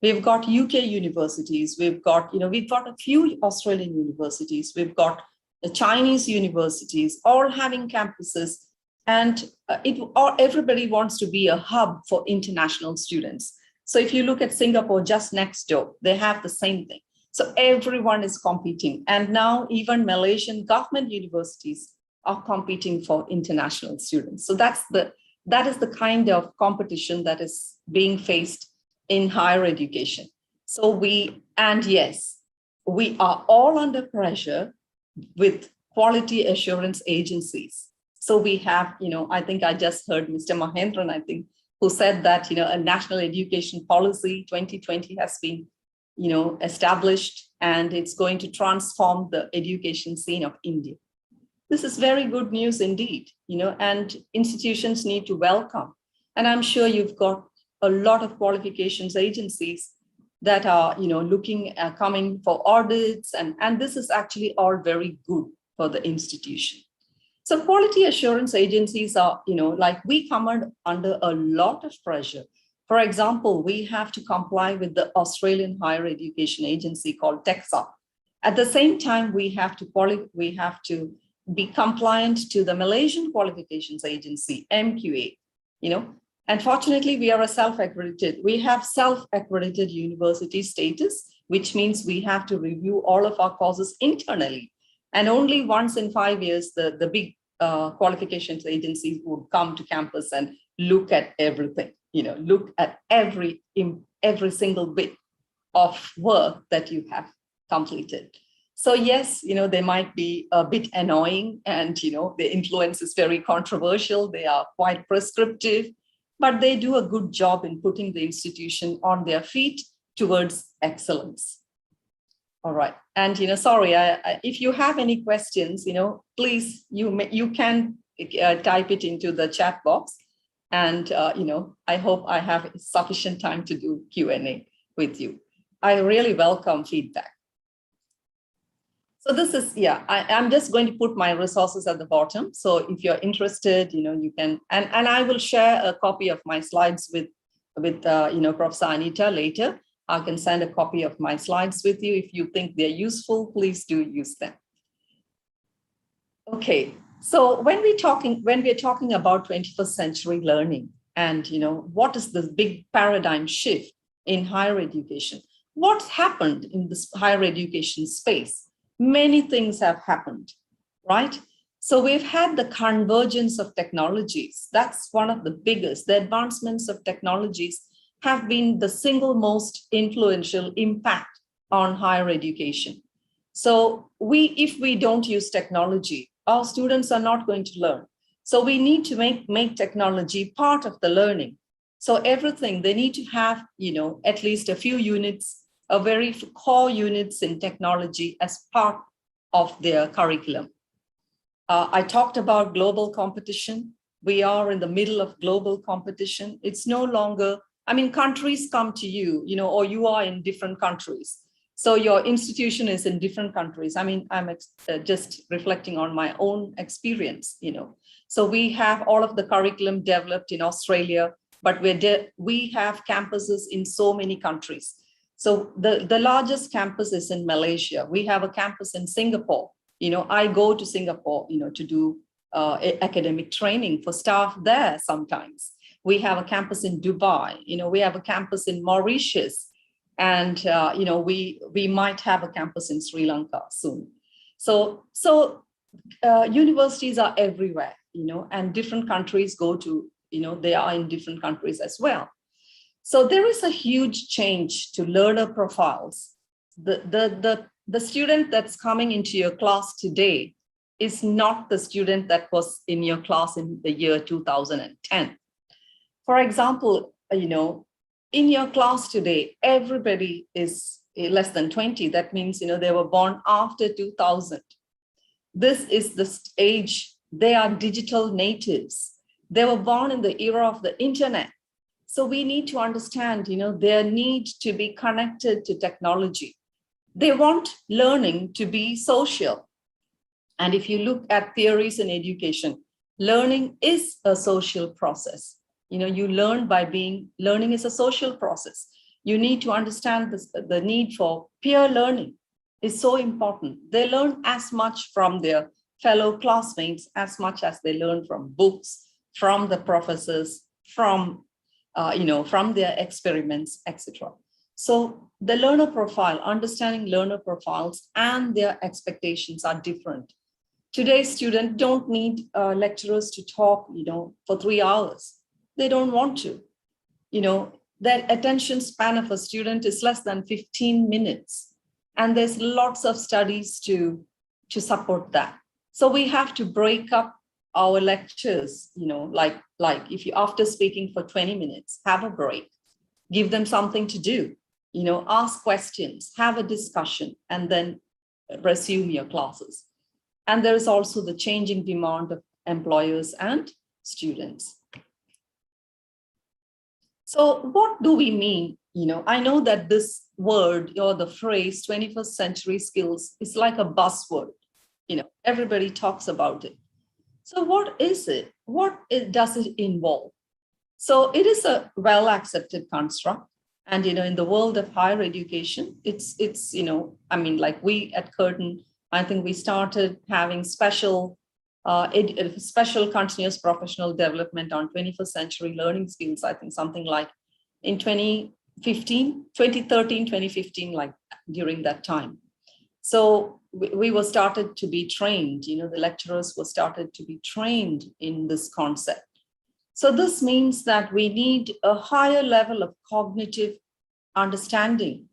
We've got UK universities. We've got a few Australian universities. We've got the Chinese universities, all having campuses. And everybody wants to be a hub for international students. So if you look at Singapore just next door, they have the same thing. So everyone is competing. And now even Malaysian government universities are competing for international students. So that is the kind of competition that is being faced in higher education. So yes, we are all under pressure with quality assurance agencies. So we have, I think I just heard Mr. Mahendran, who said that, a national education policy 2020 has been, established, and it's going to transform the education scene of India. This is very good news indeed, and institutions need to welcome. And I'm sure you've got a lot of qualifications agencies that are, looking at coming for audits, and this is actually all very good for the institution. So quality assurance agencies are, like we come under a lot of pressure. For example, we have to comply with the Australian higher education agency called TEXA. At the same time, we have to be compliant to the Malaysian qualifications agency, MQA. Unfortunately, we are a self-accredited. We have self-accredited university status, which means we have to review all of our courses internally. And only once in 5 years, the big qualifications agencies would come to campus and look at everything, look at every single bit of work that you have completed. So yes, they might be a bit annoying, and the influence is very controversial. They are quite prescriptive, but they do a good job in putting the institution on their feet towards excellence. All right. And, sorry, if you have any questions, please, you can type it into the chat box. And, I hope I have sufficient time to do Q&A with you. I really welcome feedback. So this is, I'm just going to put my resources at the bottom. So if you're interested, you can, and I will share a copy of my slides with Professor Anita later. I can send a copy of my slides with you. If you think they're useful, please do use them. Okay, so when we're talking about 21st century learning, and what is this big paradigm shift in higher education? What's happened in this higher education space? Many things have happened, right? So we've had the convergence of technologies. That's one of the biggest. The advancements of technologies have been the single most influential impact on higher education. So if we don't use technology, our students are not going to learn. So we need to make technology part of the learning. So everything, they need to have, at least a few units, a very core units in technology as part of their curriculum. I talked about global competition. We are in the middle of global competition. It's no longer, countries come to you, or you are in different countries. So your institution is in different countries. I'm just reflecting on my own experience, So we have all of the curriculum developed in Australia, but we have campuses in so many countries. So the largest campus is in Malaysia. We have a campus in Singapore. I go to Singapore, to do academic training for staff there sometimes. We have a campus in Dubai. We have a campus in Mauritius. And, we might have a campus in Sri Lanka soon. So universities are everywhere, and different countries go to, they are in different countries as well. So there is a huge change to learner profiles. The student that's coming into your class today is not the student that was in your class in the year 2010. For example, in your class today, everybody is less than 20. That means, they were born after 2000. This is the age, they are digital natives. They were born in the era of the internet. So we need to understand, their need to be connected to technology. They want learning to be social. And if you look at theories in education, learning is a social process. You learn by learning is a social process. You need to understand this, the need for peer learning is so important. They learn as much from their fellow classmates as much as they learn from books, from the professors, from their experiments, etc. So the learner profile, understanding learner profiles and their expectations are different. Today's students don't need lecturers to talk, for 3 hours. They don't want to. Their attention span of a student is less than 15 minutes. And there's lots of studies to support that. So we have to break up our lectures, like if you, after speaking for 20 minutes, have a break, give them something to do, ask questions, have a discussion, and then resume your classes. And there is also the changing demand of employers and students. So what do we mean I know that this word or the phrase 21st century skills is like a buzzword. Everybody talks about it. So what is it? Does it involve? So it is a well accepted construct. And, in the world of higher education, it's like we at Curtin, I think we started having special continuous professional development on 21st century learning skills, I think something like in 2013, 2015, like during that time. So we were started to be trained, the lecturers were started to be trained in this concept. So this means that we need a higher level of cognitive understanding,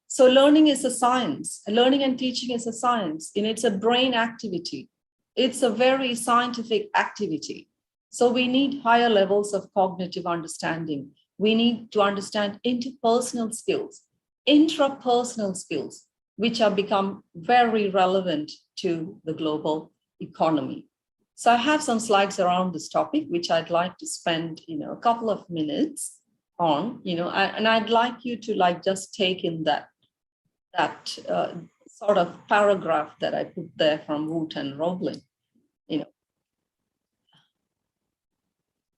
So learning is a science. Learning and teaching is a science, and it's a brain activity. It's a very scientific activity. So we need higher levels of cognitive understanding. We need to understand interpersonal skills, intrapersonal skills, which have become very relevant to the global economy. So I have some slides around this topic, which I'd like to spend, a couple of minutes on, and I'd like you to just take in that sort of paragraph that I put there from Woot and Roblin,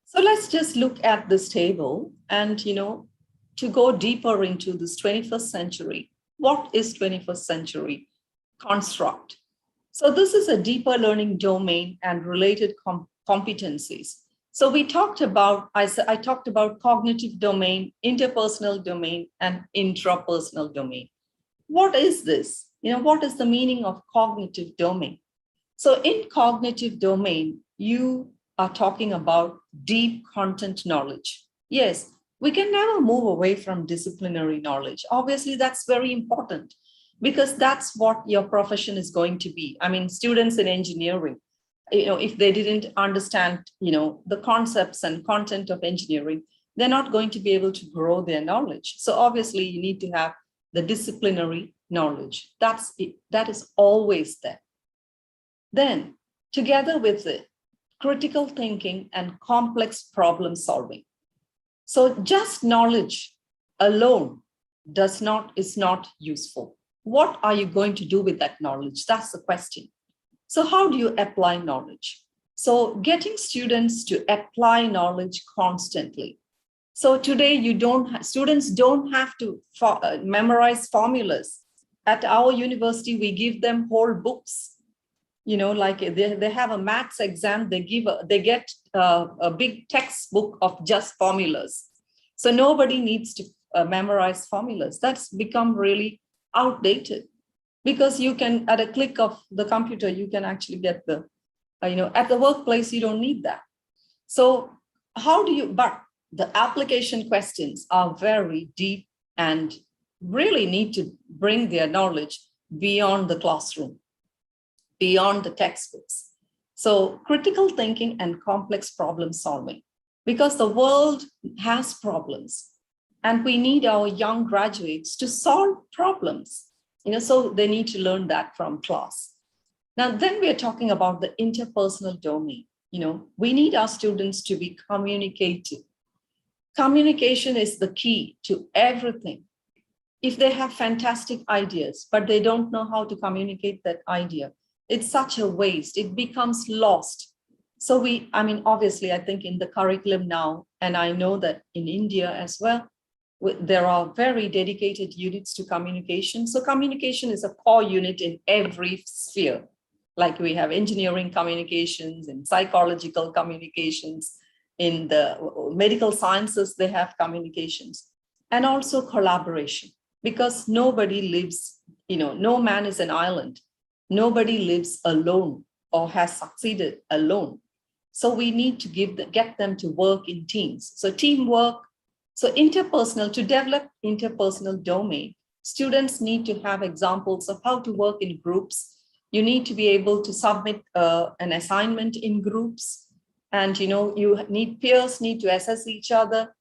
So let's just look at this table and, to go deeper into this 21st century. What is 21st century construct? So this is a deeper learning domain and related competencies. So we talked about, I talked about cognitive domain, interpersonal domain, and intrapersonal domain. What is this? What is the meaning of cognitive domain? So in cognitive domain, you are talking about deep content knowledge. Yes, we can never move away from disciplinary knowledge. Obviously, that's very important because that's what your profession is going to be. I mean, students in engineering, if they didn't understand, the concepts and content of engineering, they're not going to be able to grow their knowledge. So obviously, you need to have the disciplinary knowledge. That is always there. Then, together with it, critical thinking and complex problem solving. So just knowledge alone is not useful. What are you going to do with that knowledge? That's the question. So how do you apply knowledge? So getting students to apply knowledge constantly. So today students don't have to memorize formulas. At our university, we give them whole books. Like they have a maths exam, they get a big textbook of just formulas. So nobody needs to memorize formulas. That's become really outdated because you can, at a click of the computer, you can actually get at the workplace, you don't need that. So but the application questions are very deep and really need to bring their knowledge beyond the classroom, beyond the textbooks. So critical thinking and complex problem solving, because the world has problems and we need our young graduates to solve problems, so they need to learn that from class. Now, then we're talking about the interpersonal domain. We need our students to be communicative. Communication is the key to everything. If they have fantastic ideas, but they don't know how to communicate that idea, it's such a waste. It becomes lost. So obviously, I think in the curriculum now, and I know that in India as well, there are very dedicated units to communication. So communication is a core unit in every sphere. Like we have engineering communications and psychological communications. In the medical sciences, they have communications and also collaboration, because nobody lives, no man is an island. Nobody lives alone or has succeeded alone. So we need to get them to work in teams. So teamwork, so to develop interpersonal domain, students need to have examples of how to work in groups. You need to be able to submit an assignment in groups. And, peers need to assess each other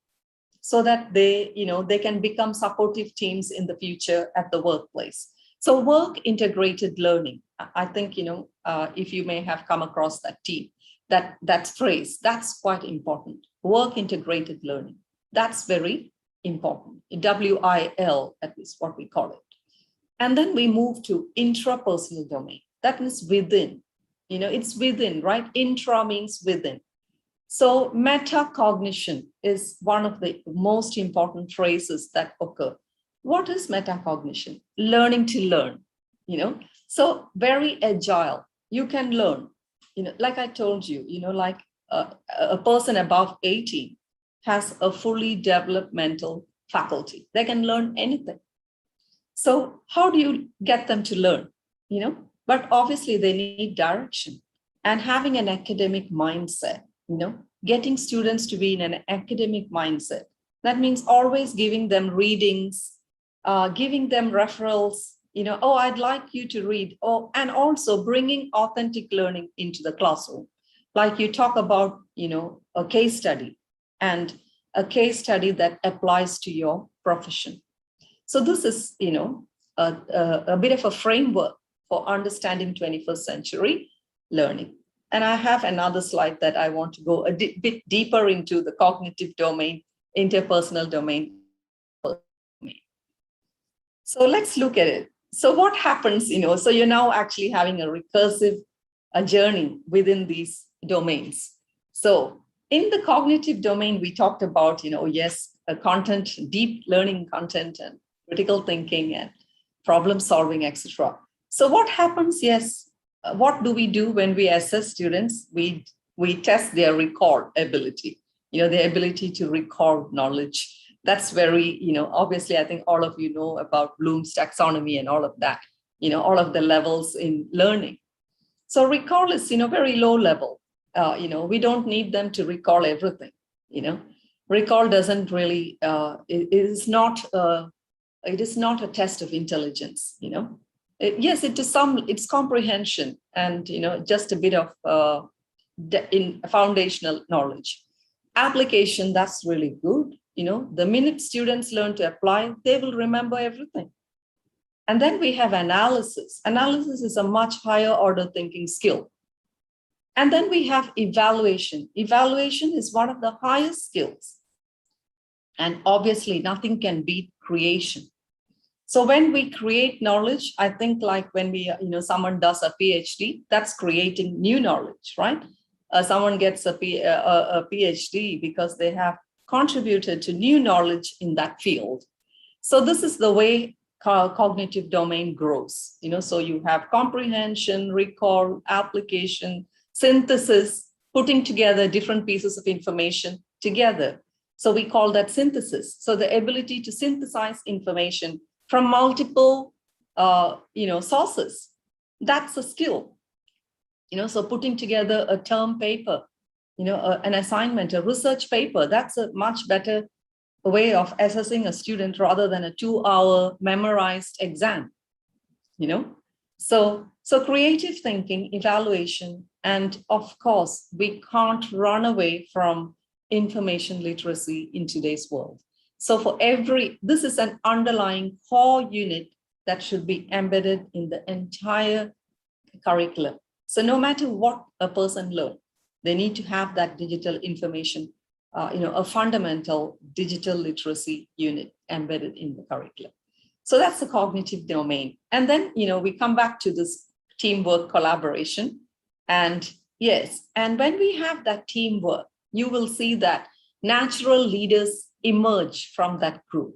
so that they can become supportive teams in the future at the workplace. So work integrated learning, I think, if you may have come across that phrase, that's quite important. Work integrated learning, that's very important. WIL, that is what we call it. And then we move to intrapersonal domain. That means within. It's within, right? Intra means within. So metacognition is one of the most important phrases that occur. What is metacognition? Learning to learn, So very agile. You can learn, like I told you, like a person above 18 has a fully developed mental faculty. They can learn anything. So how do you get them to learn? But obviously they need direction and having an academic mindset, getting students to be in an academic mindset. That means always giving them readings, giving them referrals, oh, I'd like you to read, and also bringing authentic learning into the classroom. Like you talk about, a case study and a case study that applies to your profession. So this is, a bit of a framework for understanding 21st century learning. And I have another slide that I want to go a bit deeper into the cognitive domain, interpersonal domain. So let's look at it. So what happens, so you're now actually having a recursive journey within these domains. So in the cognitive domain, we talked about, yes, content, deep learning content and critical thinking and problem solving, etc. So what happens? Yes, what do we do when we assess students? We test their recall ability, their ability to recall knowledge. That's very, obviously, I think all of you know about Bloom's taxonomy and all of that, all of the levels in learning. So recall is, very low level. We don't need them to recall everything. Recall doesn't really, it is not a test of intelligence. Yes, it's comprehension and just a bit of in foundational knowledge. Application, that's really good. The minute students learn to apply, they will remember everything. And then we have analysis. Analysis is a much higher order thinking skill. And then we have evaluation. Evaluation is one of the highest skills. And obviously nothing can beat creation. So when we create knowledge, I think like when we, someone does a PhD, that's creating new knowledge, right? Someone gets a PhD because they have contributed to new knowledge in that field. So this is the way cognitive domain grows. So you have comprehension, recall, application, synthesis, putting together different pieces of information together. So we call that synthesis. So the ability to synthesize information from multiple, sources, that's a skill. So putting together a term paper, an assignment, a research paper, that's a much better way of assessing a student rather than a 2-hour memorized exam, So creative thinking, evaluation, and of course, we can't run away from information literacy in today's world. So this is an underlying core unit that should be embedded in the entire curriculum. So no matter what a person learns, they need to have that digital information, a fundamental digital literacy unit embedded in the curriculum. So that's the cognitive domain. And then, we come back to this teamwork collaboration. And yes, and when we have that teamwork, you will see that natural leaders emerge from that group.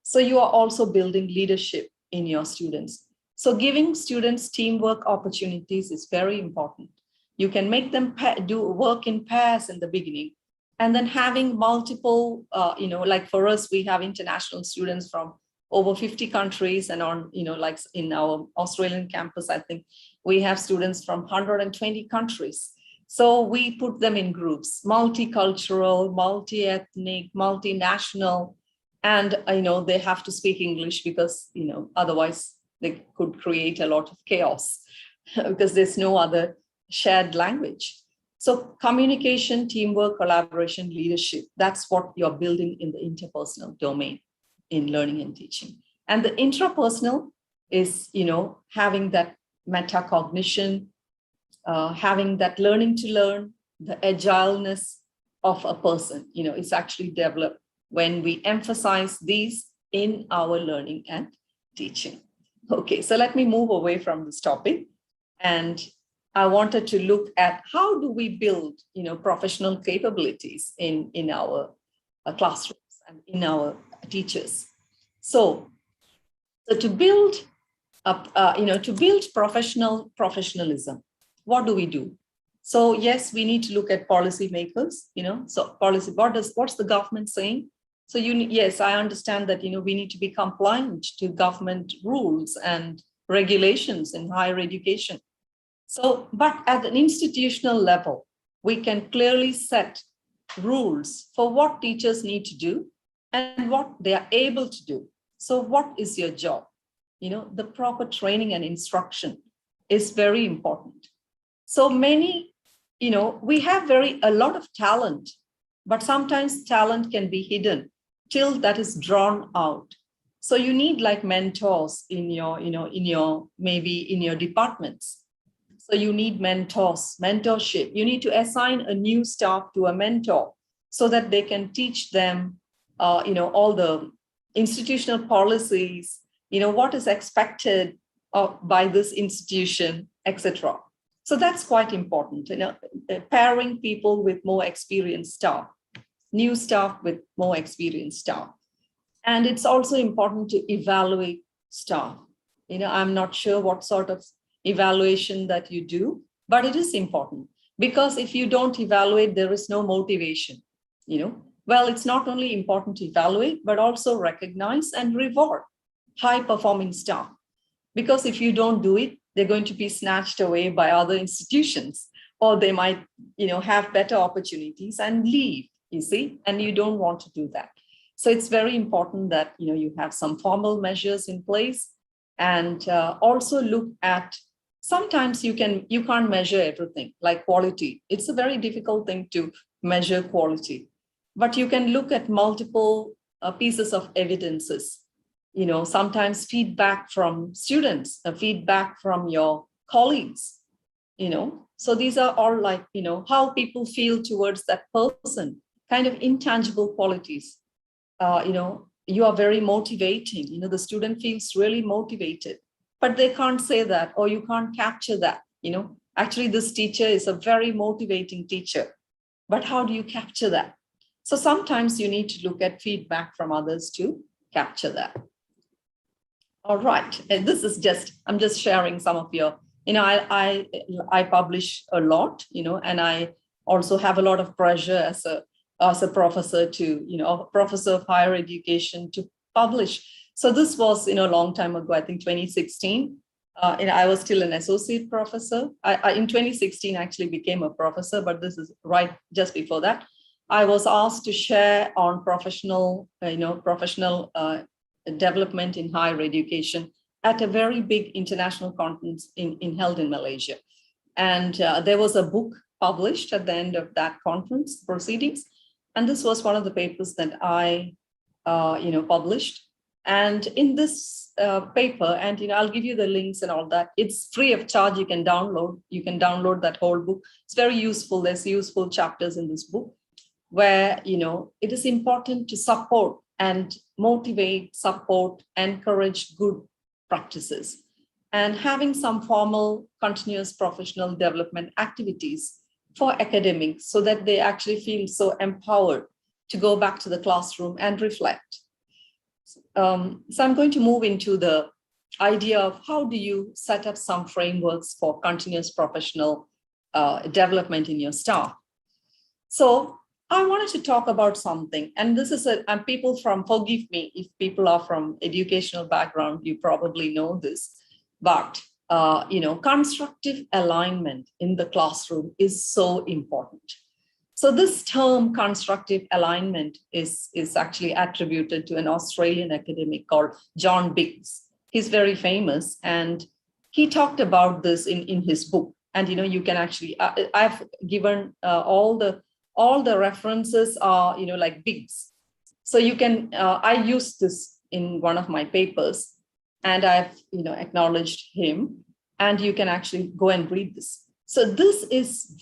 So you are also building leadership in your students. So giving students teamwork opportunities is very important. You can make them do work in pairs in the beginning, and then having multiple, like for us, we have international students from over 50 countries, and on, like in our Australian campus, I think we have students from 120 countries. So we put them in groups, multicultural, multi-ethnic, multinational, and they have to speak English because, otherwise they could create a lot of chaos because there's no other shared language. So communication, teamwork, collaboration, leadership, that's what you're building in the interpersonal domain in learning and teaching. And the intrapersonal is, having that metacognition, having that learning to learn, the agileness of a person, it's actually developed when we emphasize these in our learning and teaching. Okay, so let me move away from this topic. And I wanted to look at how do we build, professional capabilities in our classrooms and in our teachers. So to build up, to build professionalism, what do we do? So yes, we need to look at policymakers, so policy, what's the government saying? So yes, I understand that, we need to be compliant to government rules and regulations in higher education. So, but at an institutional level, we can clearly set rules for what teachers need to do and what they are able to do. So what is your job? The proper training and instruction is very important. So many, we have a lot of talent, but sometimes talent can be hidden till that is drawn out. So you need like mentors in your departments. So you need mentors, mentorship. You need to assign a new staff to a mentor so that they can teach them, all the institutional policies, what is expected by this institution, etc. So that's quite important, pairing people with more experienced staff, new staff with more experienced staff. And it's also important to evaluate staff. I'm not sure what sort of evaluation that you do, but it is important because if you don't evaluate, there is no motivation. Well, it's not only important to evaluate, but also recognize and reward high performing staff. Because if you don't do it, they're going to be snatched away by other institutions, or they might, have better opportunities and leave, you see, and you don't want to do that. So it's very important that, you have some formal measures in place and also look at, sometimes you can't measure everything like quality. It's a very difficult thing to measure quality, but you can look at multiple pieces of evidences. Sometimes feedback from students, feedback from your colleagues, so these are all like, how people feel towards that person, kind of intangible qualities. You are very motivating, the student feels really motivated, but they can't say that, or you can't capture that, actually this teacher is a very motivating teacher, but how do you capture that? So sometimes you need to look at feedback from others to capture that. All right, and this is I'm just sharing some of your, I publish a lot, and I also have a lot of pressure as a professor to, professor of higher education to publish. So this was, a long time ago, I think 2016. I was still an associate professor. I in 2016 actually became a professor, but this is right just before that. I was asked to share on professional development in higher education at a very big international conference held in Malaysia. And there was a book published at the end of that conference proceedings. And this was one of the papers that I, published. And in this paper, and I'll give you the links and all that. It's free of charge. You can download that whole book. It's very useful. There's useful chapters in this book where it is important to support and motivate, support, encourage good practices, and having some formal continuous professional development activities for academics so that they actually feel so empowered to go back to the classroom and reflect. So I'm going to move into the idea of how do you set up some frameworks for continuous professional development in your staff. So I wanted to talk about something, and this is and people forgive me if people are from educational background, you probably know this, but constructive alignment in the classroom is so important. So this term constructive alignment is actually attributed to an Australian academic called John Biggs. He's very famous, and he talked about this in his book. And you can actually, I've given all the references are like Biggs. So you can, I used this in one of my papers, and I've acknowledged him, and you can actually go and read this. So this is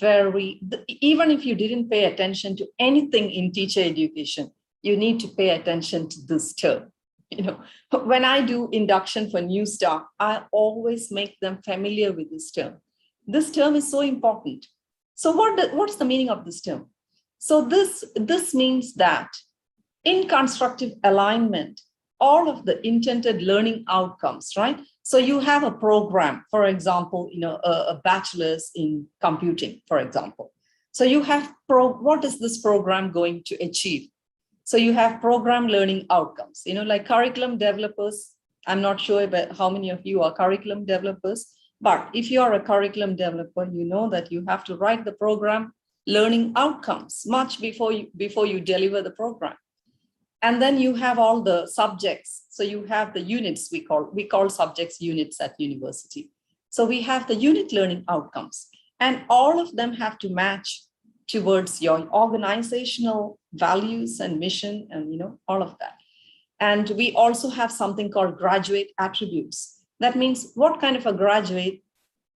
even if you didn't pay attention to anything in teacher education, you need to pay attention to this term. You know, when I do induction for new staff, I always make them familiar with this term. This term is so important. So what's the meaning of this term? So this means that in constructive alignment, all of the intended learning outcomes, right? So you have a program, for example, you know, a bachelor's in computing, for example. So you have what is this program going to achieve? So you have program learning outcomes, you know, like curriculum developers. I'm not sure about how many of you are curriculum developers, but if you are a curriculum developer, you know that you have to write the program learning outcomes much before you deliver the program. And then you have all the subjects. So you have the units, we call subjects units at university. So we have the unit learning outcomes, and all of them have to match towards your organizational values and mission and, you know, all of that. And we also have something called graduate attributes. That means what kind of a graduate,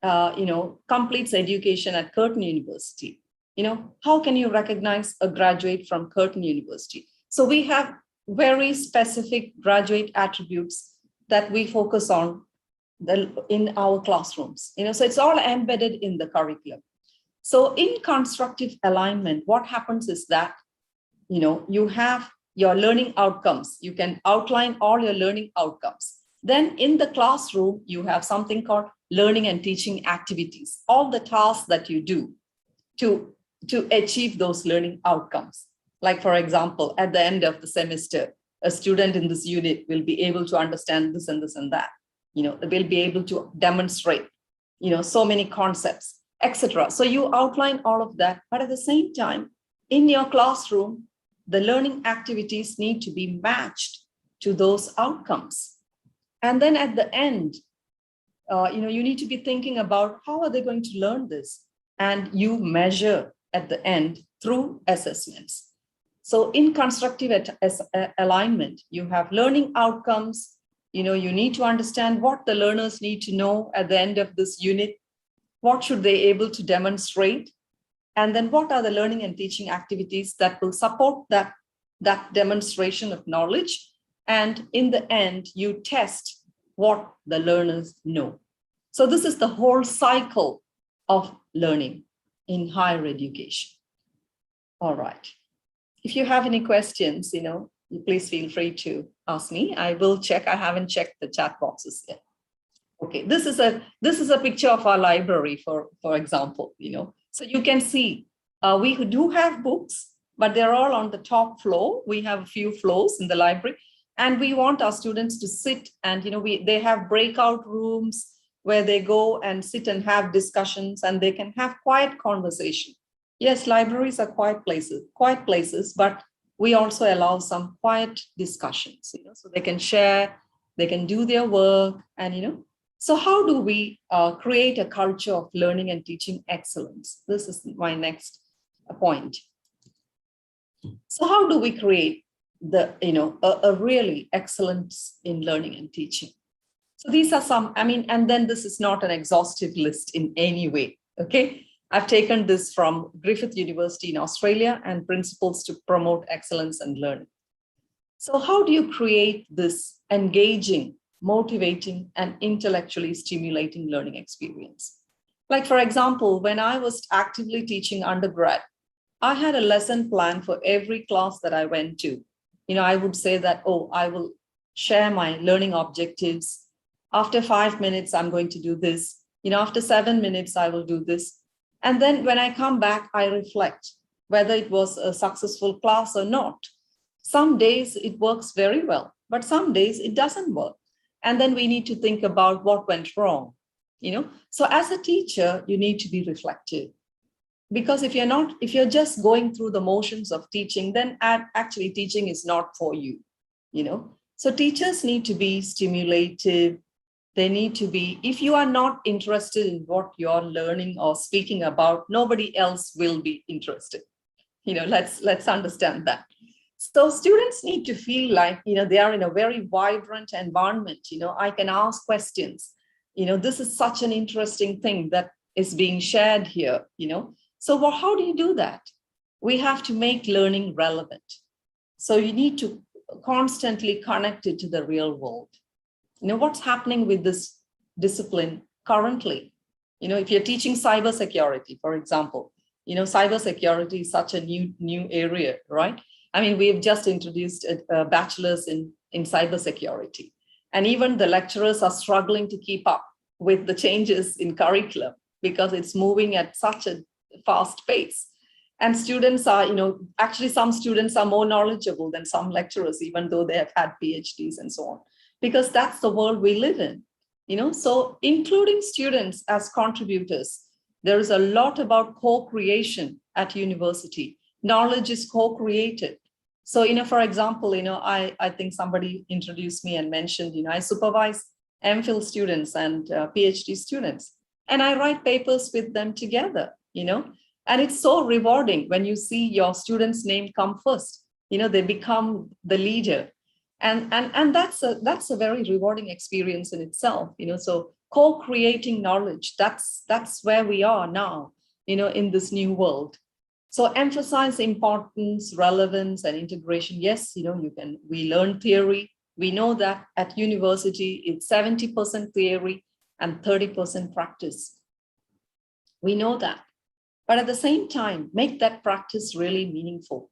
you know, completes education at Curtin University. You know, how can you recognize a graduate from Curtin University? So we have very specific graduate attributes that we focus on in our classrooms. You know, so it's all embedded in the curriculum. So in constructive alignment, what happens is that, you know, you have your learning outcomes. You can outline all your learning outcomes. Then in the classroom, you have something called learning and teaching activities, all the tasks that you do to achieve those learning outcomes. Like, for example, at the end of the semester, a student in this unit will be able to understand this and this and that. You know, they will be able to demonstrate, you know, so many concepts, etc. So you outline all of that, but at the same time, in your classroom, the learning activities need to be matched to those outcomes. And then at the end, you know, you need to be thinking about how are they going to learn this? And you measure at the end through assessments. So in constructive alignment, you have learning outcomes. You know, you need to understand what the learners need to know at the end of this unit. What should they be able to demonstrate? And then what are the learning and teaching activities that will support that demonstration of knowledge? And in the end, you test what the learners know. So this is the whole cycle of learning in higher education. All right. If you have any questions, you know, please feel free to ask me. I will check. I haven't checked the chat boxes yet. Okay, this is a picture of our library, for example, you know. So you can see we do have books, but they're all on the top floor. We have a few floors in the library, and we want our students to sit and, you know, they have breakout rooms where they go and sit and have discussions, and they can have quiet conversation. Yes, libraries are quiet places, but we also allow some quiet discussions, you know, so they can share, they can do their work, and, you know. So how do we create a culture of learning and teaching excellence? This is my next point. So how do we create a really excellence in learning and teaching? So these are some, I mean, and then this is not an exhaustive list in any way, okay? I've taken this from Griffith University in Australia and Principles to Promote Excellence and Learning. So how do you create this engaging, motivating, and intellectually stimulating learning experience? Like, for example, when I was actively teaching undergrad, I had a lesson plan for every class that I went to. You know, I would say that, oh, I will share my learning objectives. After 5 minutes, I'm going to do this. You know, after 7 minutes, I will do this. And then when I come back, I reflect whether it was a successful class or not. Some days it works very well, but some days it doesn't work. And then we need to think about what went wrong, you know. So as a teacher, you need to be reflective. Because if you're just going through the motions of teaching, then actually teaching is not for you, you know. So teachers need to be stimulative. They need to be, if you are not interested in what you're learning or speaking about, nobody else will be interested. You know, let's understand that. So students need to feel like, you know, they are in a very vibrant environment. You know, I can ask questions. You know, this is such an interesting thing that is being shared here, you know. So how do you do that? We have to make learning relevant. So you need to constantly connect it to the real world. What's happening with this discipline currently? If you're teaching cybersecurity, for example, cybersecurity is such a new area, right? I mean, we've just introduced a bachelor's in cybersecurity, and even the lecturers are struggling to keep up with the changes in curriculum because it's moving at such a fast pace. And students are, actually some students are more knowledgeable than some lecturers, even though they have had PhDs and so on, because that's the world we live in. So including students as contributors, there is a lot about co-creation at university. Knowledge is co-created. So, for example, I think somebody introduced me and mentioned, I supervise MPhil students and PhD students, and I write papers with them together, and it's so rewarding when you see your student's name come first, they become the leader. And that's a very rewarding experience in itself, so co-creating knowledge, that's where we are now, in this new world. So emphasize importance, relevance, and integration. Yes, we learn theory. We know that at university, it's 70% theory and 30% practice. We know that. But at the same time, make that practice really meaningful,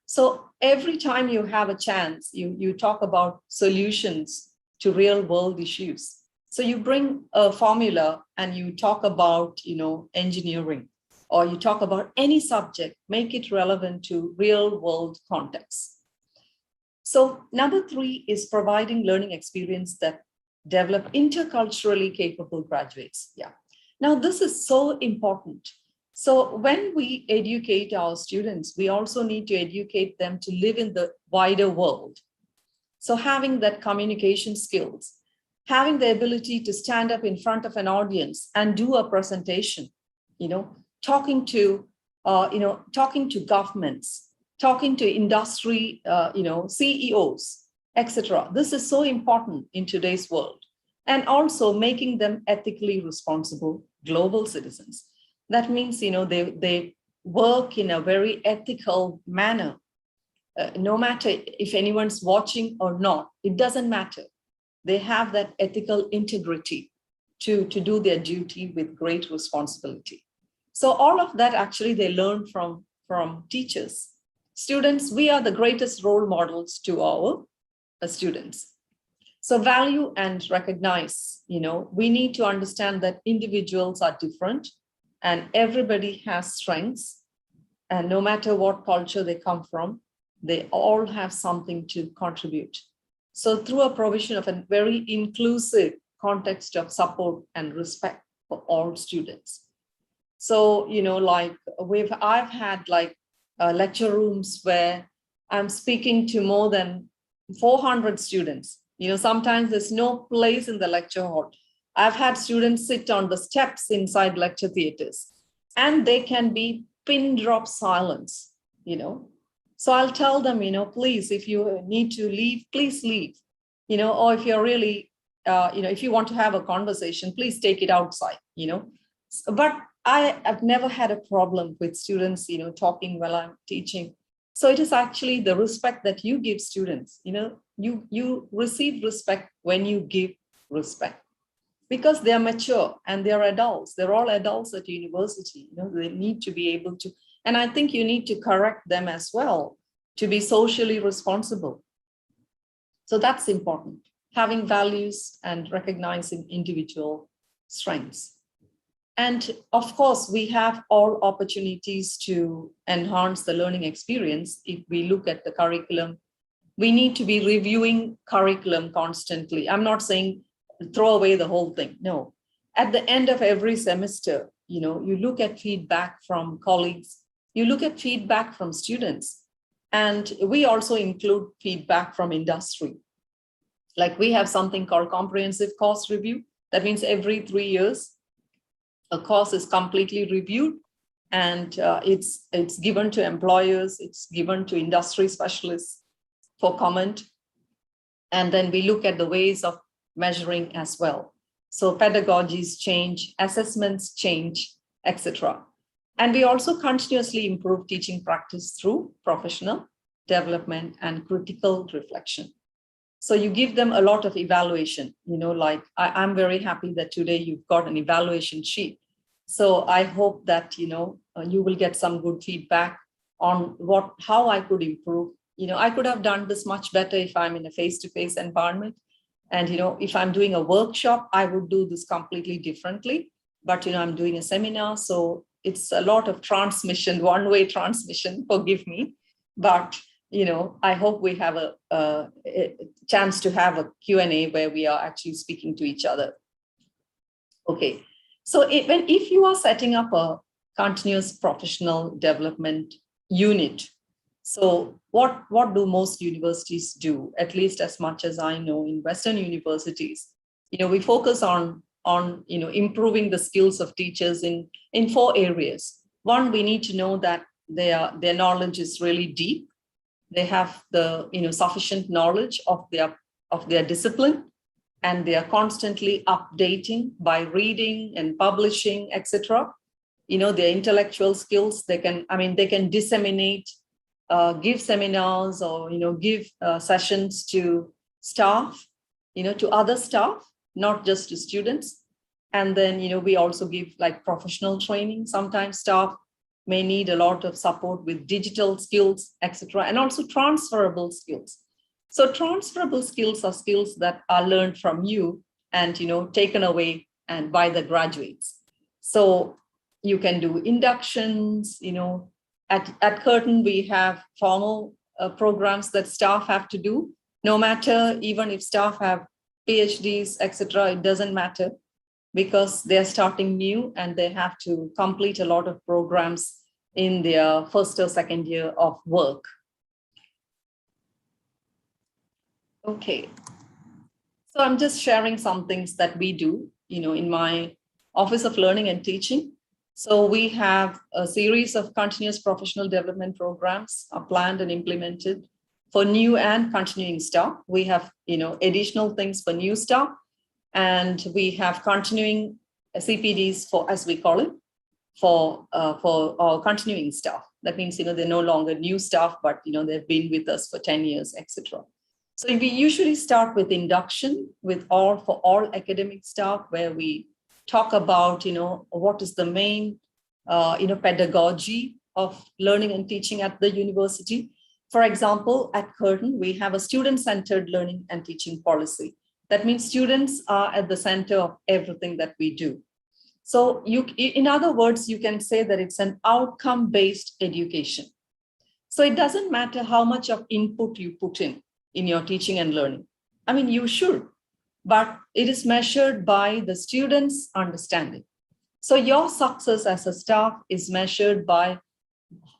So every time you have a chance, you talk about solutions to real world issues. So you bring a formula and you talk about, engineering, or you talk about any subject, make it relevant to real world context. So number 3 is providing learning experience that develop interculturally capable graduates. Yeah. Now, this is so important. So when we educate our students, we also need to educate them to live in the wider world. So having that communication skills, having the ability to stand up in front of an audience and do a presentation, talking to governments, talking to industry, CEOs, etc. This is so important in today's world. And also making them ethically responsible global citizens. That means, they work in a very ethical manner. No matter if anyone's watching or not, it doesn't matter. They have that ethical integrity to do their duty with great responsibility. So all of that actually they learn from teachers. Students, we are the greatest role models to our students. So value and recognize, we need to understand that individuals are different and everybody has strengths. And no matter what culture they come from, they all have something to contribute. So through a provision of a very inclusive context of support and respect for all students. So, I've had lecture rooms where I'm speaking to more than 400 students. Sometimes there's no place in the lecture hall. I've had students sit on the steps inside lecture theaters, and they can be pin drop silence, So I'll tell them, please, if you need to leave, please leave, or if you're really, if you want to have a conversation, please take it outside, But I have never had a problem with students, talking while I'm teaching. So it is actually the respect that you give students, you receive respect when you give respect. Because they are mature and they are adults. They're all adults at university. They need to be able to, and I think you need to correct them as well to be socially responsible. So that's important, having values and recognizing individual strengths. And of course, we have all opportunities to enhance the learning experience. If we look at the curriculum, we need to be reviewing curriculum constantly. I'm not saying throw away the whole thing. No, at the end of every semester, you look at feedback from colleagues, you look at feedback from students, and we also include feedback from industry. Like we have something called comprehensive course review. That means every 3 years, a course is completely reviewed, and it's given to employers, it's given to industry specialists for comment. And then we look at the ways of measuring as well. So pedagogies change, assessments change, etc. And we also continuously improve teaching practice through professional development, and critical reflection. So you give them a lot of evaluation, like I'm very happy that today you've got an evaluation sheet. So I hope that, you will get some good feedback on how I could improve. I could have done this much better if I'm in a face-to-face environment. And, if I'm doing a workshop, I would do this completely differently. But, I'm doing a seminar, so it's a lot of transmission, one-way transmission, forgive me. But, I hope we have a chance to have a Q&A where we are actually speaking to each other. Okay, so if you are setting up a continuous professional development unit, so what do most universities do, at least as much as I know in Western universities? We focus on improving the skills of teachers in 4 areas. One, we need to know that their knowledge is really deep. They have the sufficient knowledge of their discipline, and they are constantly updating by reading and publishing, etc. Their intellectual skills, they can disseminate, give seminars, or give sessions to staff, to other staff, not just to students. And then we also give like professional training. Sometimes staff may need a lot of support with digital skills, etc., and also transferable skills. So transferable skills are skills that are learned from you and taken away and by the graduates. So you can do inductions. At Curtin we have formal programs that staff have to do. No matter, even if staff have PhDs, etc., it doesn't matter, because they're starting new and they have to complete a lot of programs in their first or second year of work. Okay, so I'm just sharing some things that we do, in my Office of Learning and Teaching. So we have a series of continuous professional development programs are planned and implemented for new and continuing staff. We have, additional things for new staff, and we have continuing CPDs for, as we call it, for our continuing staff. That means, they're no longer new staff, but, they've been with us for 10 years, etc. So we usually start with induction for all academic staff, where we talk about, what is the main, pedagogy of learning and teaching at the university. For example, at Curtin, we have a student-centered learning and teaching policy. That means students are at the center of everything that we do. So in other words, you can say that it's an outcome-based education. So it doesn't matter how much of input you put in your teaching and learning. You should, but it is measured by the students' understanding. So your success as a staff is measured by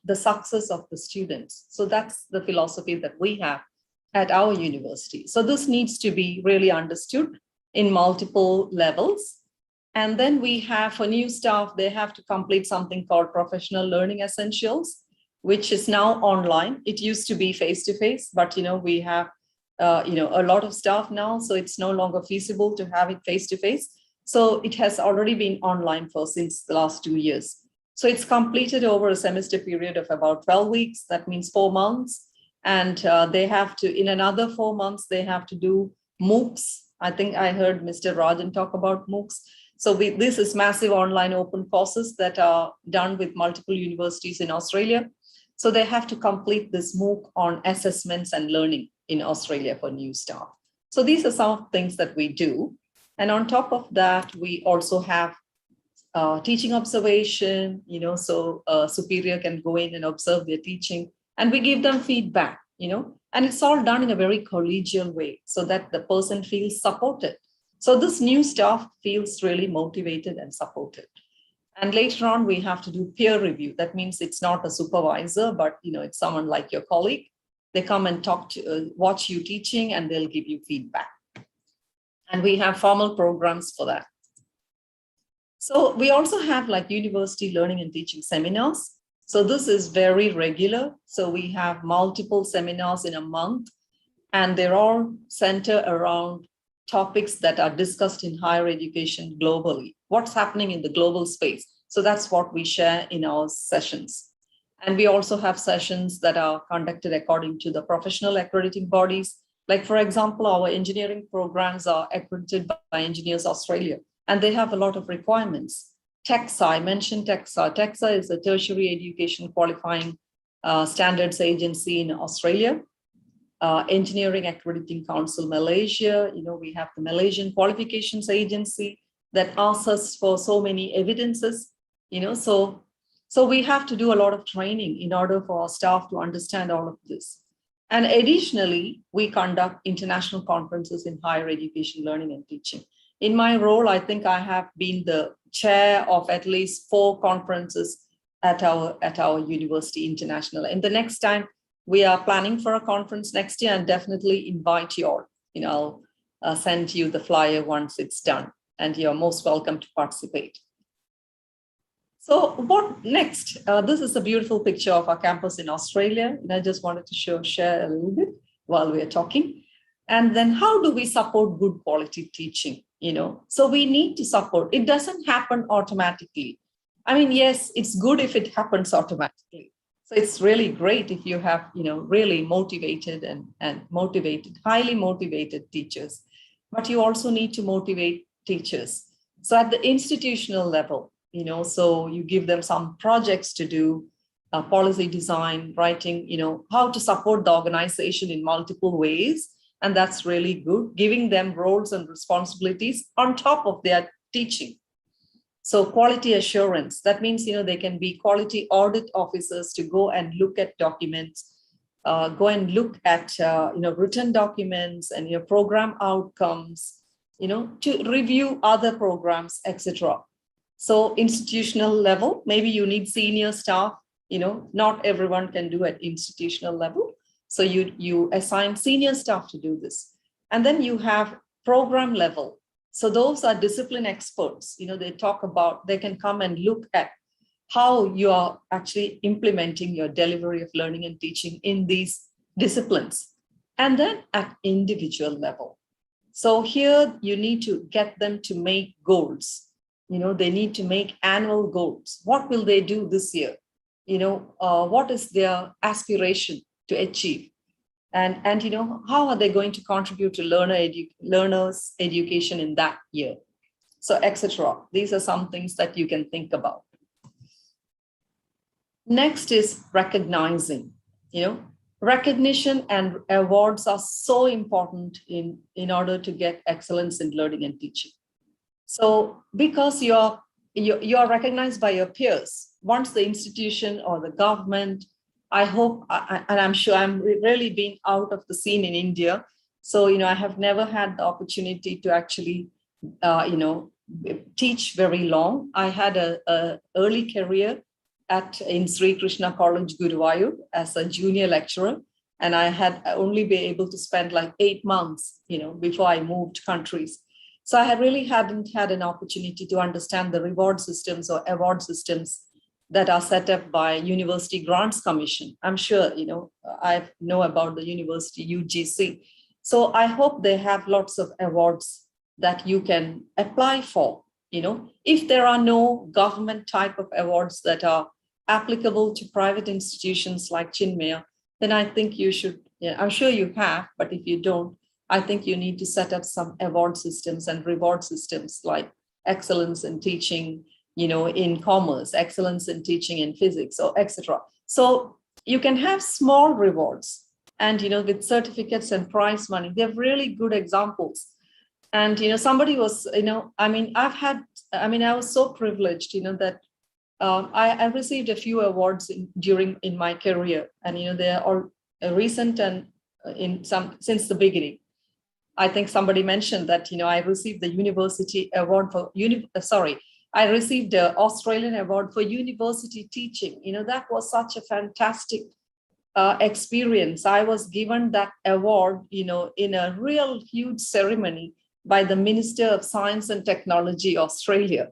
the success of the students. So that's the philosophy that we have at our university. So this needs to be really understood in multiple levels. And then we have, for new staff, they have to complete something called Professional Learning Essentials, which is now online. It used to be face-to-face, but we have a lot of staff now, so it's no longer feasible to have it face-to-face. So it has already been online since the last 2 years. So it's completed over a semester period of about 12 weeks. That means 4 months. And they have to, in another 4 months, they have to do MOOCs. I think I heard Mr. Rajan talk about MOOCs. So this is massive online open courses that are done with multiple universities in Australia. So they have to complete this MOOC on assessments and learning in Australia for new staff. So these are some of the things that we do. And on top of that, we also have teaching observation, so a superior can go in and observe their teaching, and we give them feedback, and it's all done in a very collegial way so that the person feels supported. So this new staff feels really motivated and supported. And later on, we have to do peer review. That means it's not a supervisor, but it's someone like your colleague. They come and watch you teaching, and they'll give you feedback. And we have formal programs for that. So we also have like university learning and teaching seminars. So this is very regular. So we have multiple seminars in a month, and they're all centered around topics that are discussed in higher education globally. What's happening in the global space? So that's what we share in our sessions. And we also have sessions that are conducted according to the professional accrediting bodies. Like, for example, our engineering programs are accredited by Engineers Australia, and they have a lot of requirements. TEXA, I mentioned TEXA. TEXA is a tertiary education qualifying standards agency in Australia. Engineering Accrediting Council Malaysia, we have the Malaysian Qualifications Agency that asks us for so many evidences, so we have to do a lot of training in order for our staff to understand all of this. And additionally, we conduct international conferences in higher education, learning and teaching. In my role, I think I have been the chair of at least 4 conferences at our university international. And the next time we are planning for a conference next year, and definitely invite you all. I'll send you the flyer once it's done, and you're most welcome to participate. So what next? This is a beautiful picture of our campus in Australia, and I just wanted to share a little bit while we're talking. And then how do we support good quality teaching? So we need to support. It doesn't happen automatically. I mean, yes, it's good if it happens automatically. So it's really great if you have, really motivated and highly motivated teachers. But you also need to motivate teachers. So at the institutional level, so you give them some projects to do, policy design, writing, how to support the organization in multiple ways. And that's really good, giving them roles and responsibilities on top of their teaching. So quality assurance, that means, they can be quality audit officers to go and look at documents, go and look at, written documents and your program outcomes, to review other programs, etc. So institutional level, maybe you need senior staff, not everyone can do at institutional level. So you assign senior staff to do this. And then you have program level. So those are discipline experts, they can come and look at how you are actually implementing your delivery of learning and teaching in these disciplines. And then at individual level. So here you need to get them to make goals. They need to make annual goals. What will they do this year? What is their aspiration to achieve? And how are they going to contribute to learners' education in that year? So, etc. These are some things that you can think about. Next is recognizing. Recognition and awards are so important in order to get excellence in learning and teaching. So, because you're recognized by your peers, once the institution or the government, I hope, and I'm sure I'm really being out of the scene in India. So, I have never had the opportunity to actually, teach very long. I had a early career in Sri Krishna College, Guruvayur, as a junior lecturer. And I had only been able to spend like 8 months, before I moved countries. So I hadn't had an opportunity to understand the reward systems or award systems that are set up by University Grants Commission. I'm sure, I know about the University UGC. So I hope they have lots of awards that you can apply for. If there are no government type of awards that are applicable to private institutions like Chinmaya, then I think you should, I'm sure you have, but if you don't, I think you need to set up some award systems and reward systems like excellence in teaching, in commerce, excellence in teaching in physics, or etc. So you can have small rewards and, with certificates and prize money. They're really good examples. And, somebody was, I was so privileged, that I received a few awards in my career, and, they're all recent and since the beginning. I think somebody mentioned that, I received the university award for, I received the Australian award for university teaching. That was such a fantastic experience. I was given that award, in a real huge ceremony by the Minister of Science and Technology, Australia,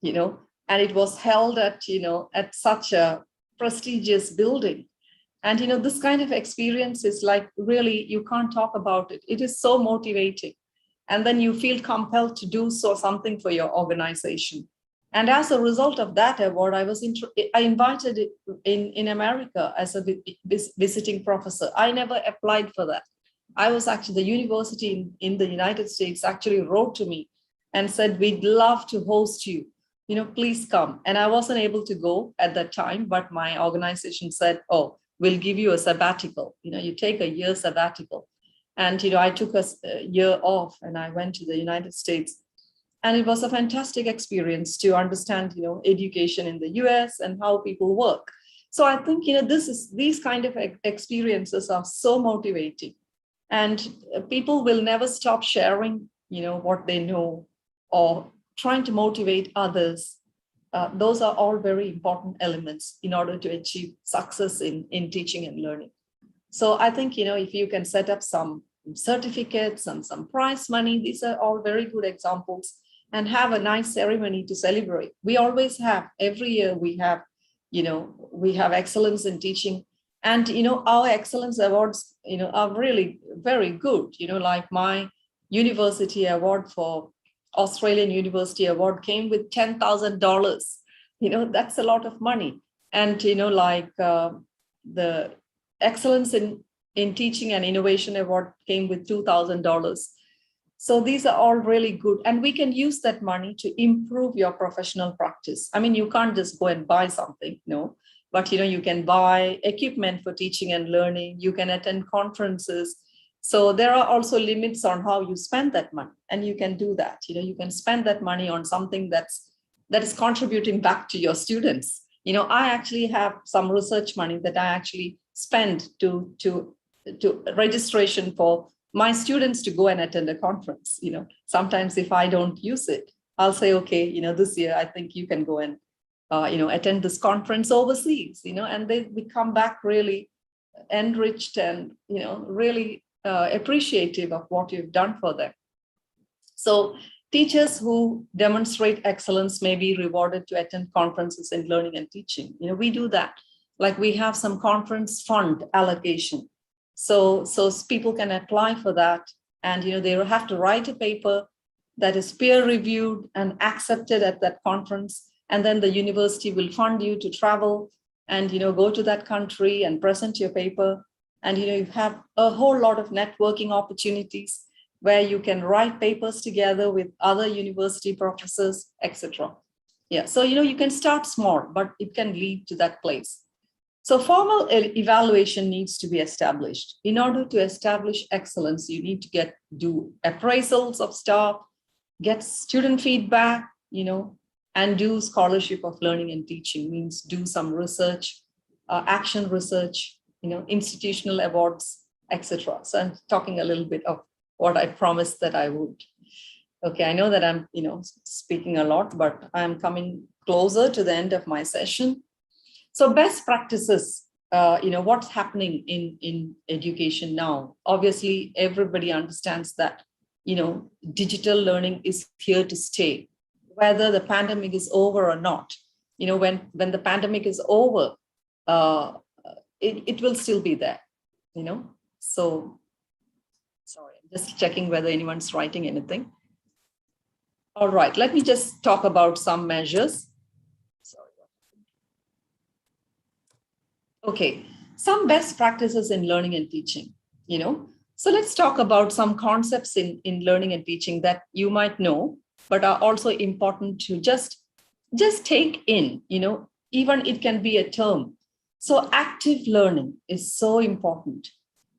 and it was held at such a prestigious building. And, this kind of experience is like, really, you can't talk about it. It is so motivating. And then you feel compelled to do something for your organization. And as a result of that award, I invited in America as a visiting professor. I never applied for that. I was actually, the university in the United States actually wrote to me and said, we'd love to host you, please come. And I wasn't able to go at that time, but my organization said, oh, we'll give you a sabbatical. You take a year sabbatical. And, I took a year off and I went to the United States. And it was a fantastic experience to understand, education in the US and how people work. So I think, these kind of experiences are so motivating. And people will never stop sharing, what they know or trying to motivate others. Those are all very important elements in order to achieve success in teaching and learning. So I think, if you can set up some certificates and some prize money, these are all very good examples, and have a nice ceremony to celebrate. We always have, every year we have excellence in teaching. And, our excellence awards, are really very good. Like my university award for Australian University Award came with $10,000. That's a lot of money. And, the Excellence in Teaching and Innovation Award came with $2,000. So these are all really good. And we can use that money to improve your professional practice. I mean, you can't just go and buy something, no. But, you can buy equipment for teaching and learning. You can attend conferences. So there are also limits on how you spend that money. And you can do that. You can spend that money on something that is contributing back to your students. I actually have some research money that I actually spend to registration for my students to go and attend a conference. Sometimes if I don't use it, I'll say, okay, this year I think you can go and attend this conference overseas, and we come back really enriched and, really appreciative of what you've done for them. So teachers who demonstrate excellence may be rewarded to attend conferences in learning and teaching. We do that. Like we have some conference fund allocation. So people can apply for that, and, they will have to write a paper that is peer reviewed and accepted at that conference. And then the university will fund you to travel and, go to that country and present your paper. And, you have a whole lot of networking opportunities where you can write papers together with other university professors, etc. Yeah, so, you can start small, but it can lead to that place. So formal evaluation needs to be established. In order to establish excellence, you need to do appraisals of staff, get student feedback, and do scholarship of learning and teaching, means do some research, action research, institutional awards, etc. So I'm talking a little bit of what I promised that I would. Okay, I know that I'm, speaking a lot, but I'm coming closer to the end of my session. So best practices, what's happening in education now. Obviously, everybody understands that, digital learning is here to stay, whether the pandemic is over or not. When the pandemic is over, it will still be there, So, sorry, I'm just checking whether anyone's writing anything. All right, let me just talk about some measures. Okay, some best practices in learning and teaching, So let's talk about some concepts in learning and teaching that you might know, but are also important to just take in, even it can be a term. So active learning is so important.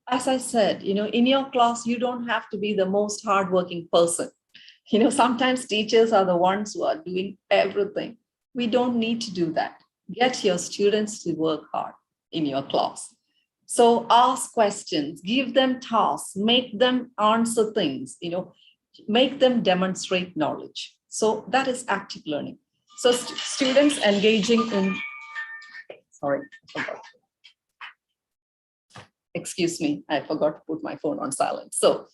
As I said, in your class, you don't have to be the most hardworking person. Sometimes teachers are the ones who are doing everything. We don't need to do that. Get your students to work hard in your class. So ask questions, give them tasks, make them answer things, make them demonstrate knowledge. So that is active learning. So students engaging in, sorry, I forgot. Excuse me, I forgot to put my phone on silent. So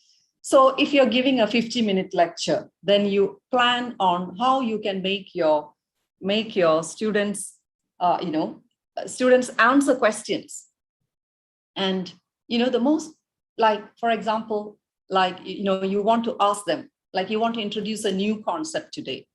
if you're giving a 50-minute lecture, then you plan on how you can make your students, students answer questions. And, the most, like, for example, like, you want to ask them, like you want to introduce a new concept today.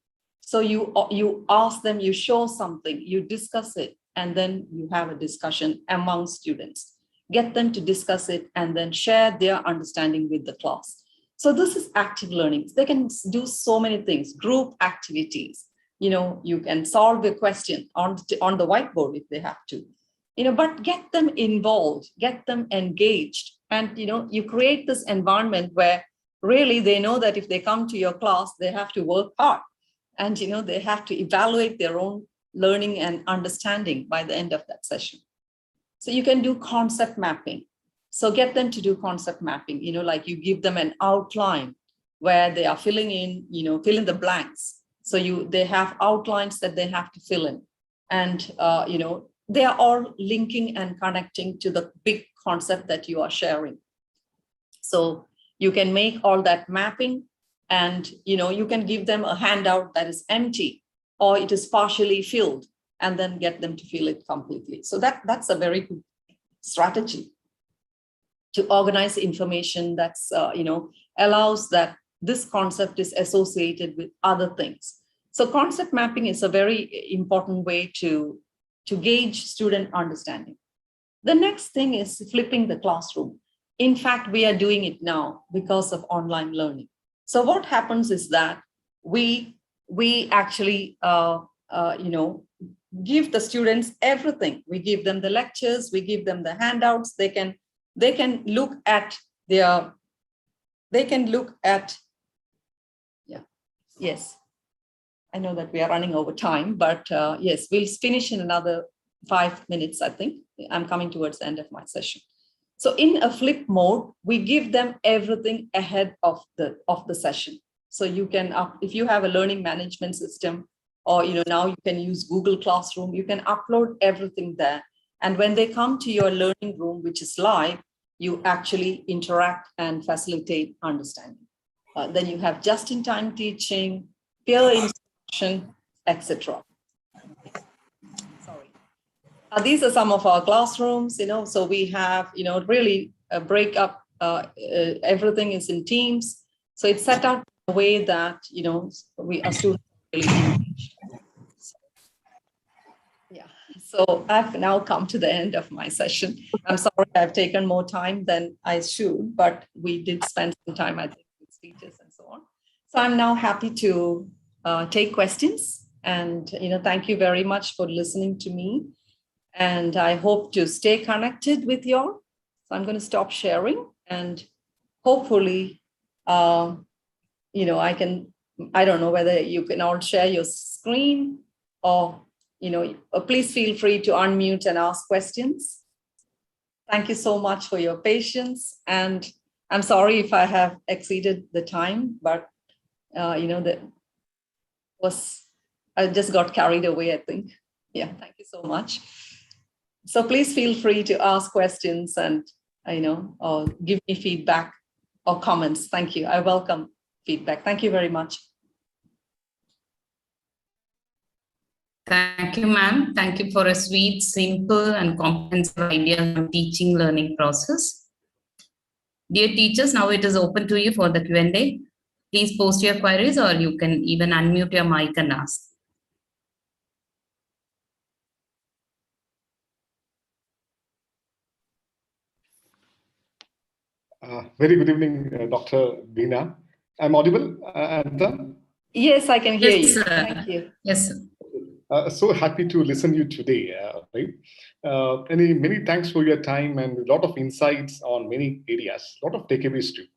So you ask them, you show something, you discuss it, and then you have a discussion among students. Get them to discuss it and then share their understanding with the class. So this is active learning. They can do so many things, group activities. You can solve a question on the whiteboard if they have to. But get them involved, get them engaged. And, you create this environment where really they know that if they come to your class, they have to work hard. And, they have to evaluate their own learning and understanding by the end of that session. So you can do concept mapping. So get them to do concept mapping, like you give them an outline where they are filling in, fill in the blanks. So they have outlines that they have to fill in. And, they are all linking and connecting to the big concept that you are sharing. So you can make all that mapping, and you can give them a handout that is empty or it is partially filled, and then get them to fill it completely. So that's a very good strategy to organize information that's allows that this concept is associated with other things. So concept mapping is a very important way to gauge student understanding. The next thing is flipping the classroom. In fact, we are doing it now because of online learning. So what happens is that we actually give the students everything. We give them the lectures, we give them the handouts. They can look at yes. I know that we are running over time, but yes, we'll finish in another 5 minutes, I think. I'm coming towards the end of my session. So in a flip mode, we give them everything ahead of the session. So you can, if you have a learning management system, or now you can use Google Classroom, you can upload everything there. And when they come to your learning room, which is live, you actually interact and facilitate understanding. Then you have just-in-time teaching, peer instruction, etc. Sorry. These are some of our classrooms, so we have, really a break up, everything is in teams. So it's set up in a way that, we are students really engaged. Yeah, so I've now come to the end of my session. I'm sorry I've taken more time than I should, but we did spend some time, I think, with speeches and so on. So I'm now happy to take questions. And, thank you very much for listening to me. And I hope to stay connected with you all. So I'm going to stop sharing, and hopefully, I don't know whether you can all share your screen, or, please feel free to unmute and ask questions. Thank you so much for your patience. And I'm sorry if I have exceeded the time, but, I just got carried away, I think. Yeah, thank you so much. So please feel free to ask questions and, or give me feedback or comments. Thank you. I welcome feedback. Thank you very much. Thank you, ma'am. Thank you for a sweet, simple, and comprehensive idea on teaching learning process. Dear teachers, now it is open to you for the Q&A. Please post your queries, or you can even unmute your mic and ask. Very good evening, Dr. Beena. I'm audible, Anita? Yes, I can hear Yes, you. sir. Thank you. Yes, sir. So happy to listen to you today. Right? Many thanks for your time and a lot of insights on many areas, a lot of takeaways too.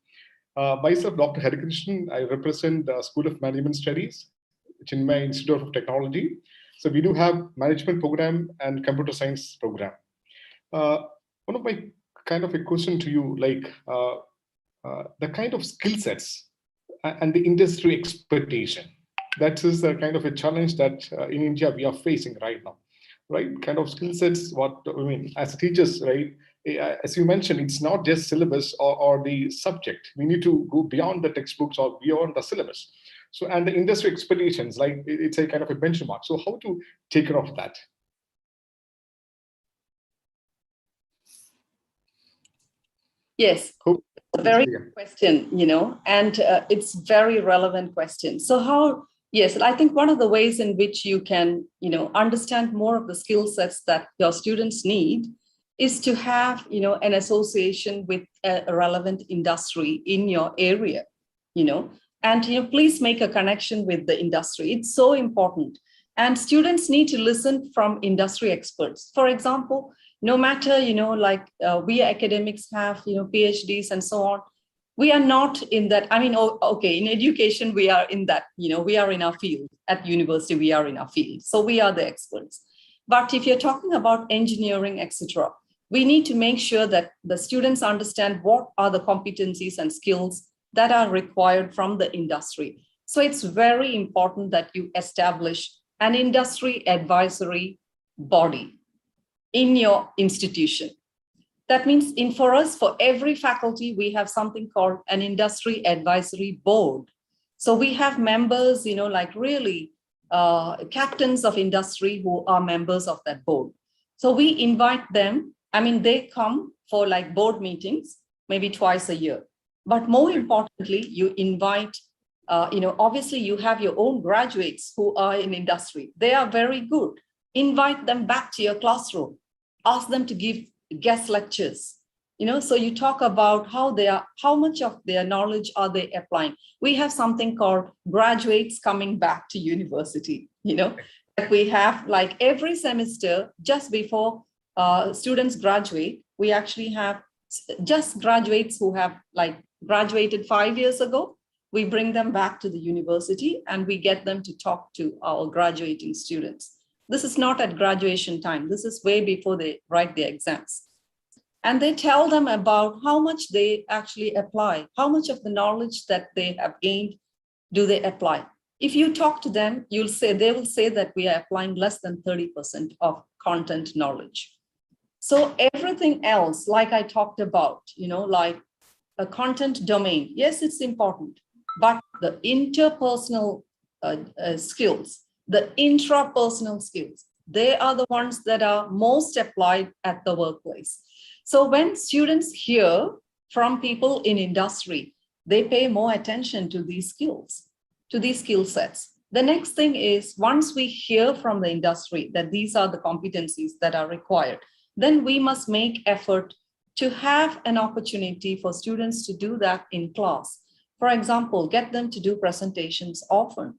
Myself, Dr. Harikrishnan, I represent the School of Management Studies, Chinmaya Institute of Technology. So we do have management program and computer science program. One of my kind of a question to you, like the kind of skill sets and the industry expectation. That is a kind of a challenge that in India we are facing right now, right? Kind of skill sets, what I mean, as teachers, right? As you mentioned, it's not just syllabus or the subject. We need to go beyond the textbooks or beyond the syllabus. So, and the industry expectations, like it's a kind of a benchmark. So how to take care of that? Yes, a very good question, and it's very relevant question. So Yes, I think one of the ways in which you can, understand more of the skill sets that your students need is to have, an association with a relevant industry in your area, and, please make a connection with the industry. It's so important. And students need to listen from industry experts. For example, no matter, we academics have, PhDs and so on. We are not in that. I mean, okay, in education, we are in that, we are in our field. At university, we are in our field. So we are the experts. But if you're talking about engineering, etc., we need to make sure that the students understand what are the competencies and skills that are required from the industry. So it's very important that you establish an industry advisory body in your institution. That means for us, for every faculty, we have something called an industry advisory board. So we have members, really captains of industry who are members of that board. So we invite them. I mean, they come for like board meetings, maybe twice a year. But more importantly, you invite, obviously you have your own graduates who are in industry. They are very good. Invite them back to your classroom. Ask them to give guest lectures, so you talk about how much of their knowledge are they applying. We have something called graduates coming back to university, that we have like every semester just before students graduate, we actually have just graduates who have like graduated 5 years ago. We bring them back to the university and we get them to talk to our graduating students. This is not at graduation time. This is way before they write their exams. And they tell them about how much they actually apply, how much of the knowledge that they have gained do they apply. If you talk to them, they will say that we are applying less than 30% of content knowledge. So everything else, like I talked about, like a content domain, yes, it's important, but the interpersonal skills, the intrapersonal skills, they are the ones that are most applied at the workplace. So when students hear from people in industry, they pay more attention to these skills, to these skill sets. The next thing is, once we hear from the industry that these are the competencies that are required, then we must make effort to have an opportunity for students to do that in class. For example, get them to do presentations often,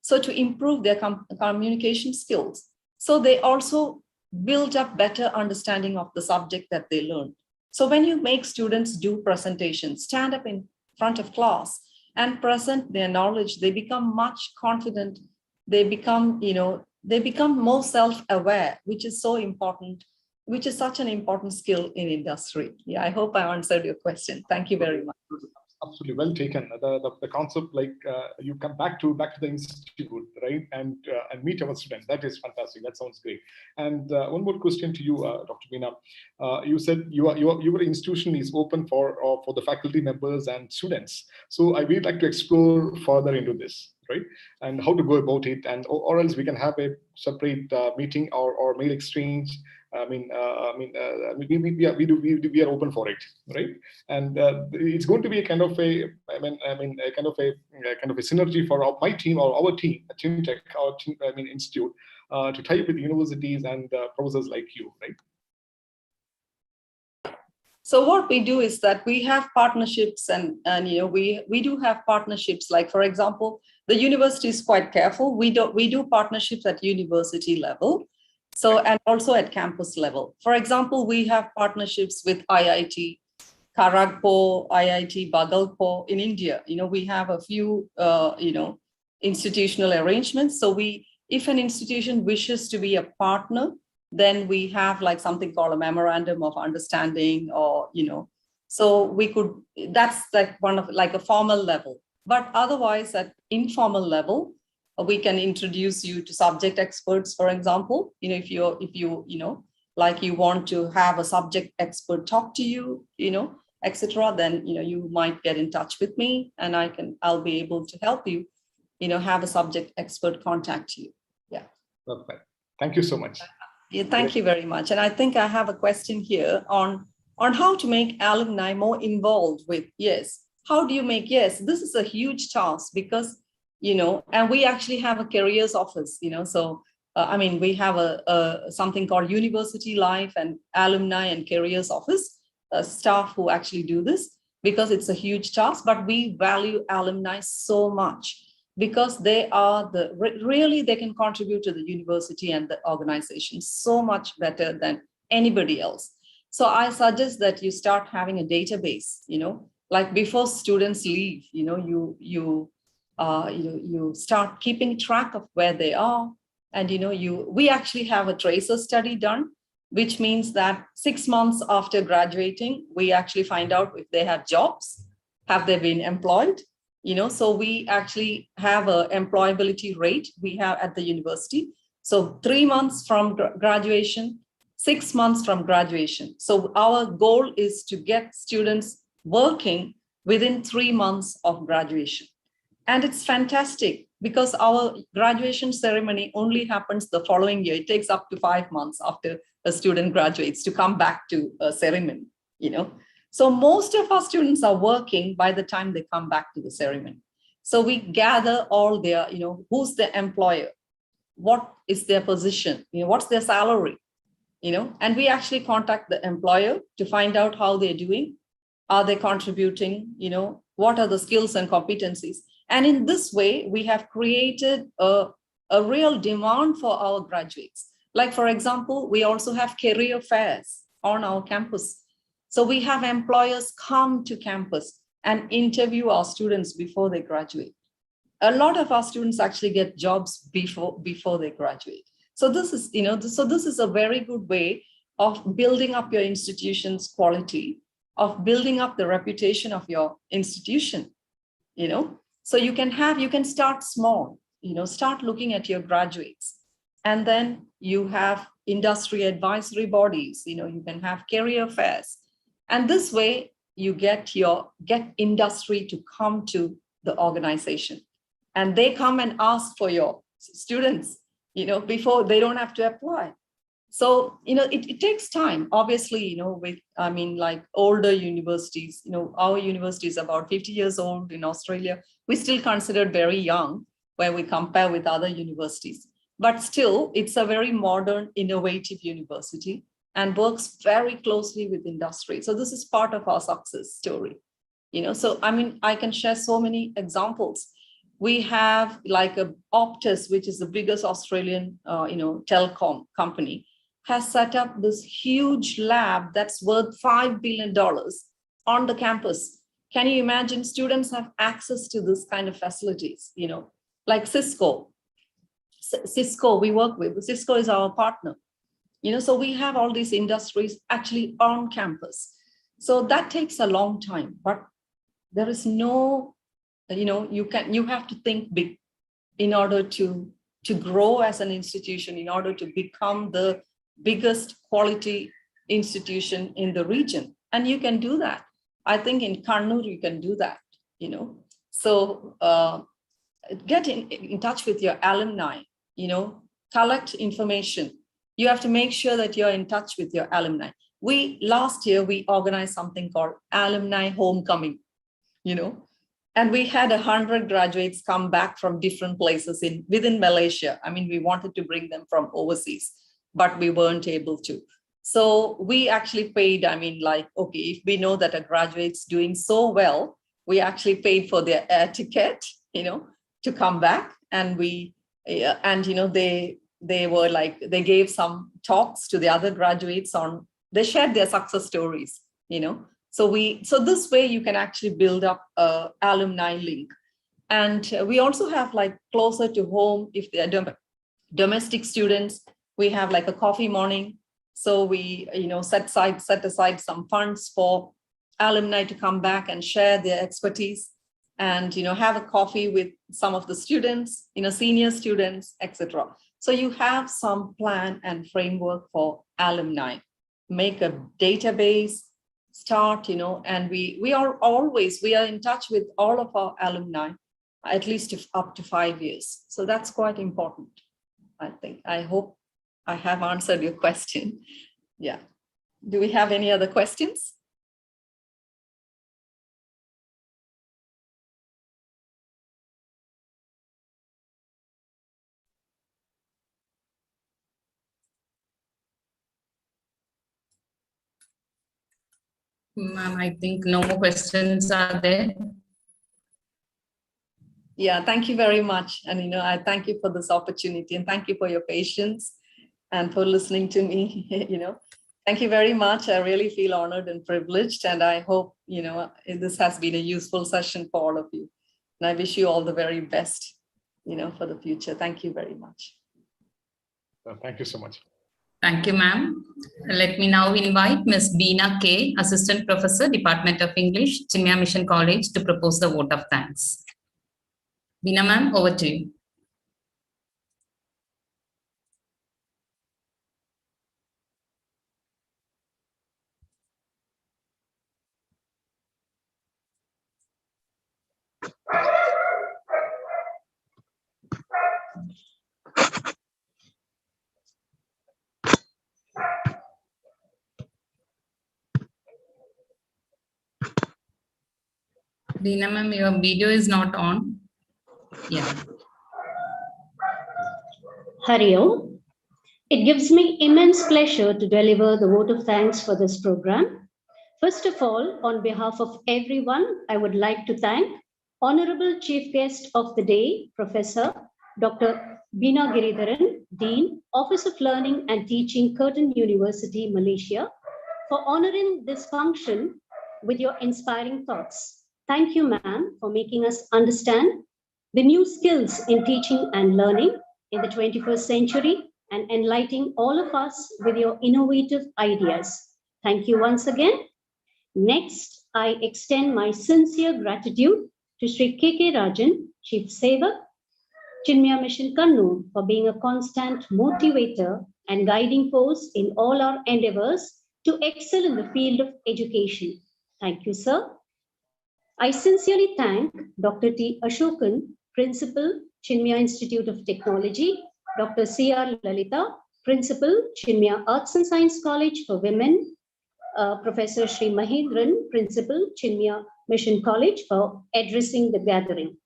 so to improve their communication skills. So they also build up better understanding of the subject that they learn. So when you make students do presentations, stand up in front of class and present their knowledge, they become much confident. They become, more self-aware, which is so important, which is such an important skill in industry. Yeah, I hope I answered your question. Thank you very much. Absolutely well taken. The concept, like you come back to the institute, right, and meet our students. That is fantastic. That sounds great. And one more question to you, Dr. Beena. You said your institution is open for the faculty members and students. So I would like to explore further into this, right, and how to go about it, and or else we can have a separate meeting or mail exchange. We are open for it, right? And it's going to be a kind of a synergy for my team or our team at TeamTech, our team, institute, to tie up with universities and professors like you, right? So what we do is that we have partnerships, and we do have partnerships. Like, for example, the university is quite careful. We do partnerships at university level. So, and also at campus level. For example, we have partnerships with IIT Kharagpur, IIT Bhagalpur in India. We have a few, institutional arrangements. So if an institution wishes to be a partner, then we have like something called a memorandum of understanding, or, so we could, that's like one of like a formal level. But otherwise at informal level, we can introduce you to subject experts, for example. If you like you want to have a subject expert talk to you, etc., then you might get in touch with me, and I'll be able to help you, have a subject expert contact you. Yeah. Perfect. Thank you so much. Yeah, thank you very much. And I think I have a question here on how to make alumni more involved with, yes. How do you make, yes, this is a huge task, because and we actually have a careers office, so I mean, we have a something called University Life and Alumni and Careers Office staff who actually do this, because it's a huge task, but we value alumni so much because they are really they can contribute to the university and the organization so much better than anybody else. So I suggest that you start having a database, like before students leave, you start keeping track of where they are. And, we actually have a tracer study done, which means that 6 months after graduating, we actually find out if they have jobs, have they been employed, so we actually have a employability rate we have at the university. So 3 months from graduation, 6 months from graduation. So our goal is to get students working within 3 months of graduation. And it's fantastic because our graduation ceremony only happens the following year. It takes up to 5 months after a student graduates to come back to a ceremony, So most of our students are working by the time they come back to the ceremony. So we gather all their, who's the employer, what is their position, what's their salary, and we actually contact the employer to find out how they're doing. Are they contributing, what are the skills and competencies? And in this way, we have created a real demand for our graduates. Like, for example, we also have career fairs on our campus. So we have employers come to campus and interview our students before they graduate. A lot of our students actually get jobs before they graduate. So this is, this is a very good way of building up your institution's quality, of building up the reputation of your institution, So you can start small, start looking at your graduates. And then you have industry advisory bodies, you can have career fairs. And this way you get industry to come to the organization. And they come and ask for your students, before they don't have to apply. So, it takes time, obviously, like older universities, our university is about 50 years old in Australia. We still considered very young when we compare with other universities, but still it's a very modern, innovative university and works very closely with industry. So this is part of our success story, so, I can share so many examples. We have like Optus, which is the biggest Australian, telecom company, has set up this huge lab that's worth $5 billion on the campus. Can you imagine? Students have access to this kind of facilities, like Cisco. Cisco, we work with. Cisco is our partner. So we have all these industries actually on campus. So that takes a long time, but there is no, you have to think big in order to grow as an institution, in order to become the biggest quality institution in the region. And you can do that. I think in Kannur, you can do that, So get in touch with your alumni, collect information. You have to make sure that you're in touch with your alumni. Last year, we organized something called Alumni Homecoming, and we had 100 graduates come back from different places within Malaysia. We wanted to bring them from overseas, but we weren't able to. So we actually paid, okay, if we know that a graduate's doing so well, we actually paid for their air ticket, to come back. And they were like, they gave some talks to the other graduates they shared their success stories, So this way you can actually build up a alumni link. And we also have like closer to home, if they're domestic students, we have like a coffee morning. So we, set aside some funds for alumni to come back and share their expertise and, have a coffee with some of the students, senior students, etc. So you have some plan and framework for alumni, make a database, start, and we are in touch with all of our alumni, at least up to 5 years. So that's quite important, I think. I hope I have answered your question. Yeah. Do we have any other questions? Ma'am, I think no more questions are there. Yeah, thank you very much. And, I thank you for this opportunity and thank you for your patience and for listening to me, Thank you very much. I really feel honored and privileged. And I hope, this has been a useful session for all of you. And I wish you all the very best, for the future. Thank you very much. Thank you so much. Thank you, ma'am. Let me now invite Ms. Beena K, Assistant Professor, Department of English, Chinmaya Mission College, to propose the vote of thanks. Beena ma'am, over to you. Beena ma'am, your video is not on. Yeah. Hari Om. It gives me immense pleasure to deliver the vote of thanks for this program. First of all, on behalf of everyone, I would like to thank Honorable Chief Guest of the Day, Professor Dr. Beena Giridharan, Dean, Office of Learning and Teaching, Curtin University, Malaysia, for honoring this function with your inspiring thoughts. Thank you, ma'am, for making us understand the new skills in teaching and learning in the 21st century and enlightening all of us with your innovative ideas. Thank you once again. Next, I extend my sincere gratitude to Sri K.K. Rajan, Chief Sevak, Chinmaya Mission Kannur, for being a constant motivator and guiding force in all our endeavors to excel in the field of education. Thank you, sir. I sincerely thank Dr. T. Ashokan, Principal, Chinmaya Institute of Technology, Dr. C.R. Lalita, Principal, Chinmaya Arts and Science College for Women, Professor Sri Mahindran, Principal, Chinmaya Mission College, for addressing the gathering.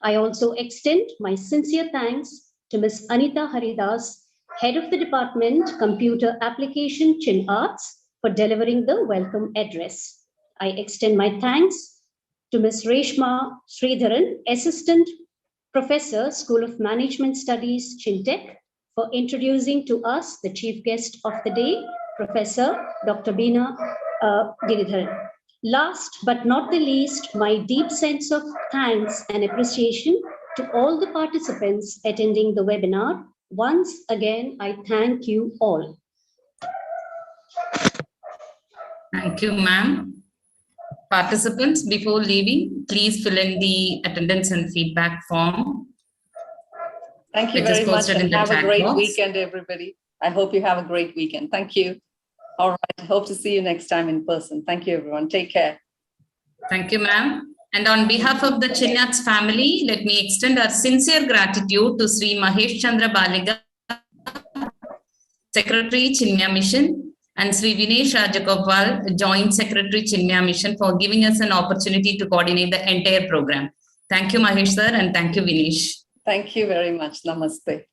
I also extend my sincere thanks to Ms. Anita Haridas, Head of the Department, Computer Application, Chin Arts, for delivering the welcome address. I extend my thanks to Ms. Reshma Sridharan, Assistant Professor, School of Management Studies, Chintech, for introducing to us the chief guest of the day, Professor Dr. Beena Giridharan. Last but not the least, my deep sense of thanks and appreciation to all the participants attending the webinar. Once again, I thank you all. Thank you, ma'am. Participants, before leaving, please fill in the attendance and feedback form. Thank you very much and have a great weekend, everybody. I hope you have a great weekend. Thank you. All right. Hope to see you next time in person. Thank you, everyone. Take care. Thank you, ma'am. And on behalf of the Chinyats family, let me extend our sincere gratitude to Sri Mahesh Chandra Baliga, Secretary, Chinmaya Mission, and Sri Vinesh Rajagopal, Joint Secretary, Chinmaya Mission, for giving us an opportunity to coordinate the entire program. Thank you, Mahesh sir, and thank you, Vinesh. Thank you very much. Namaste.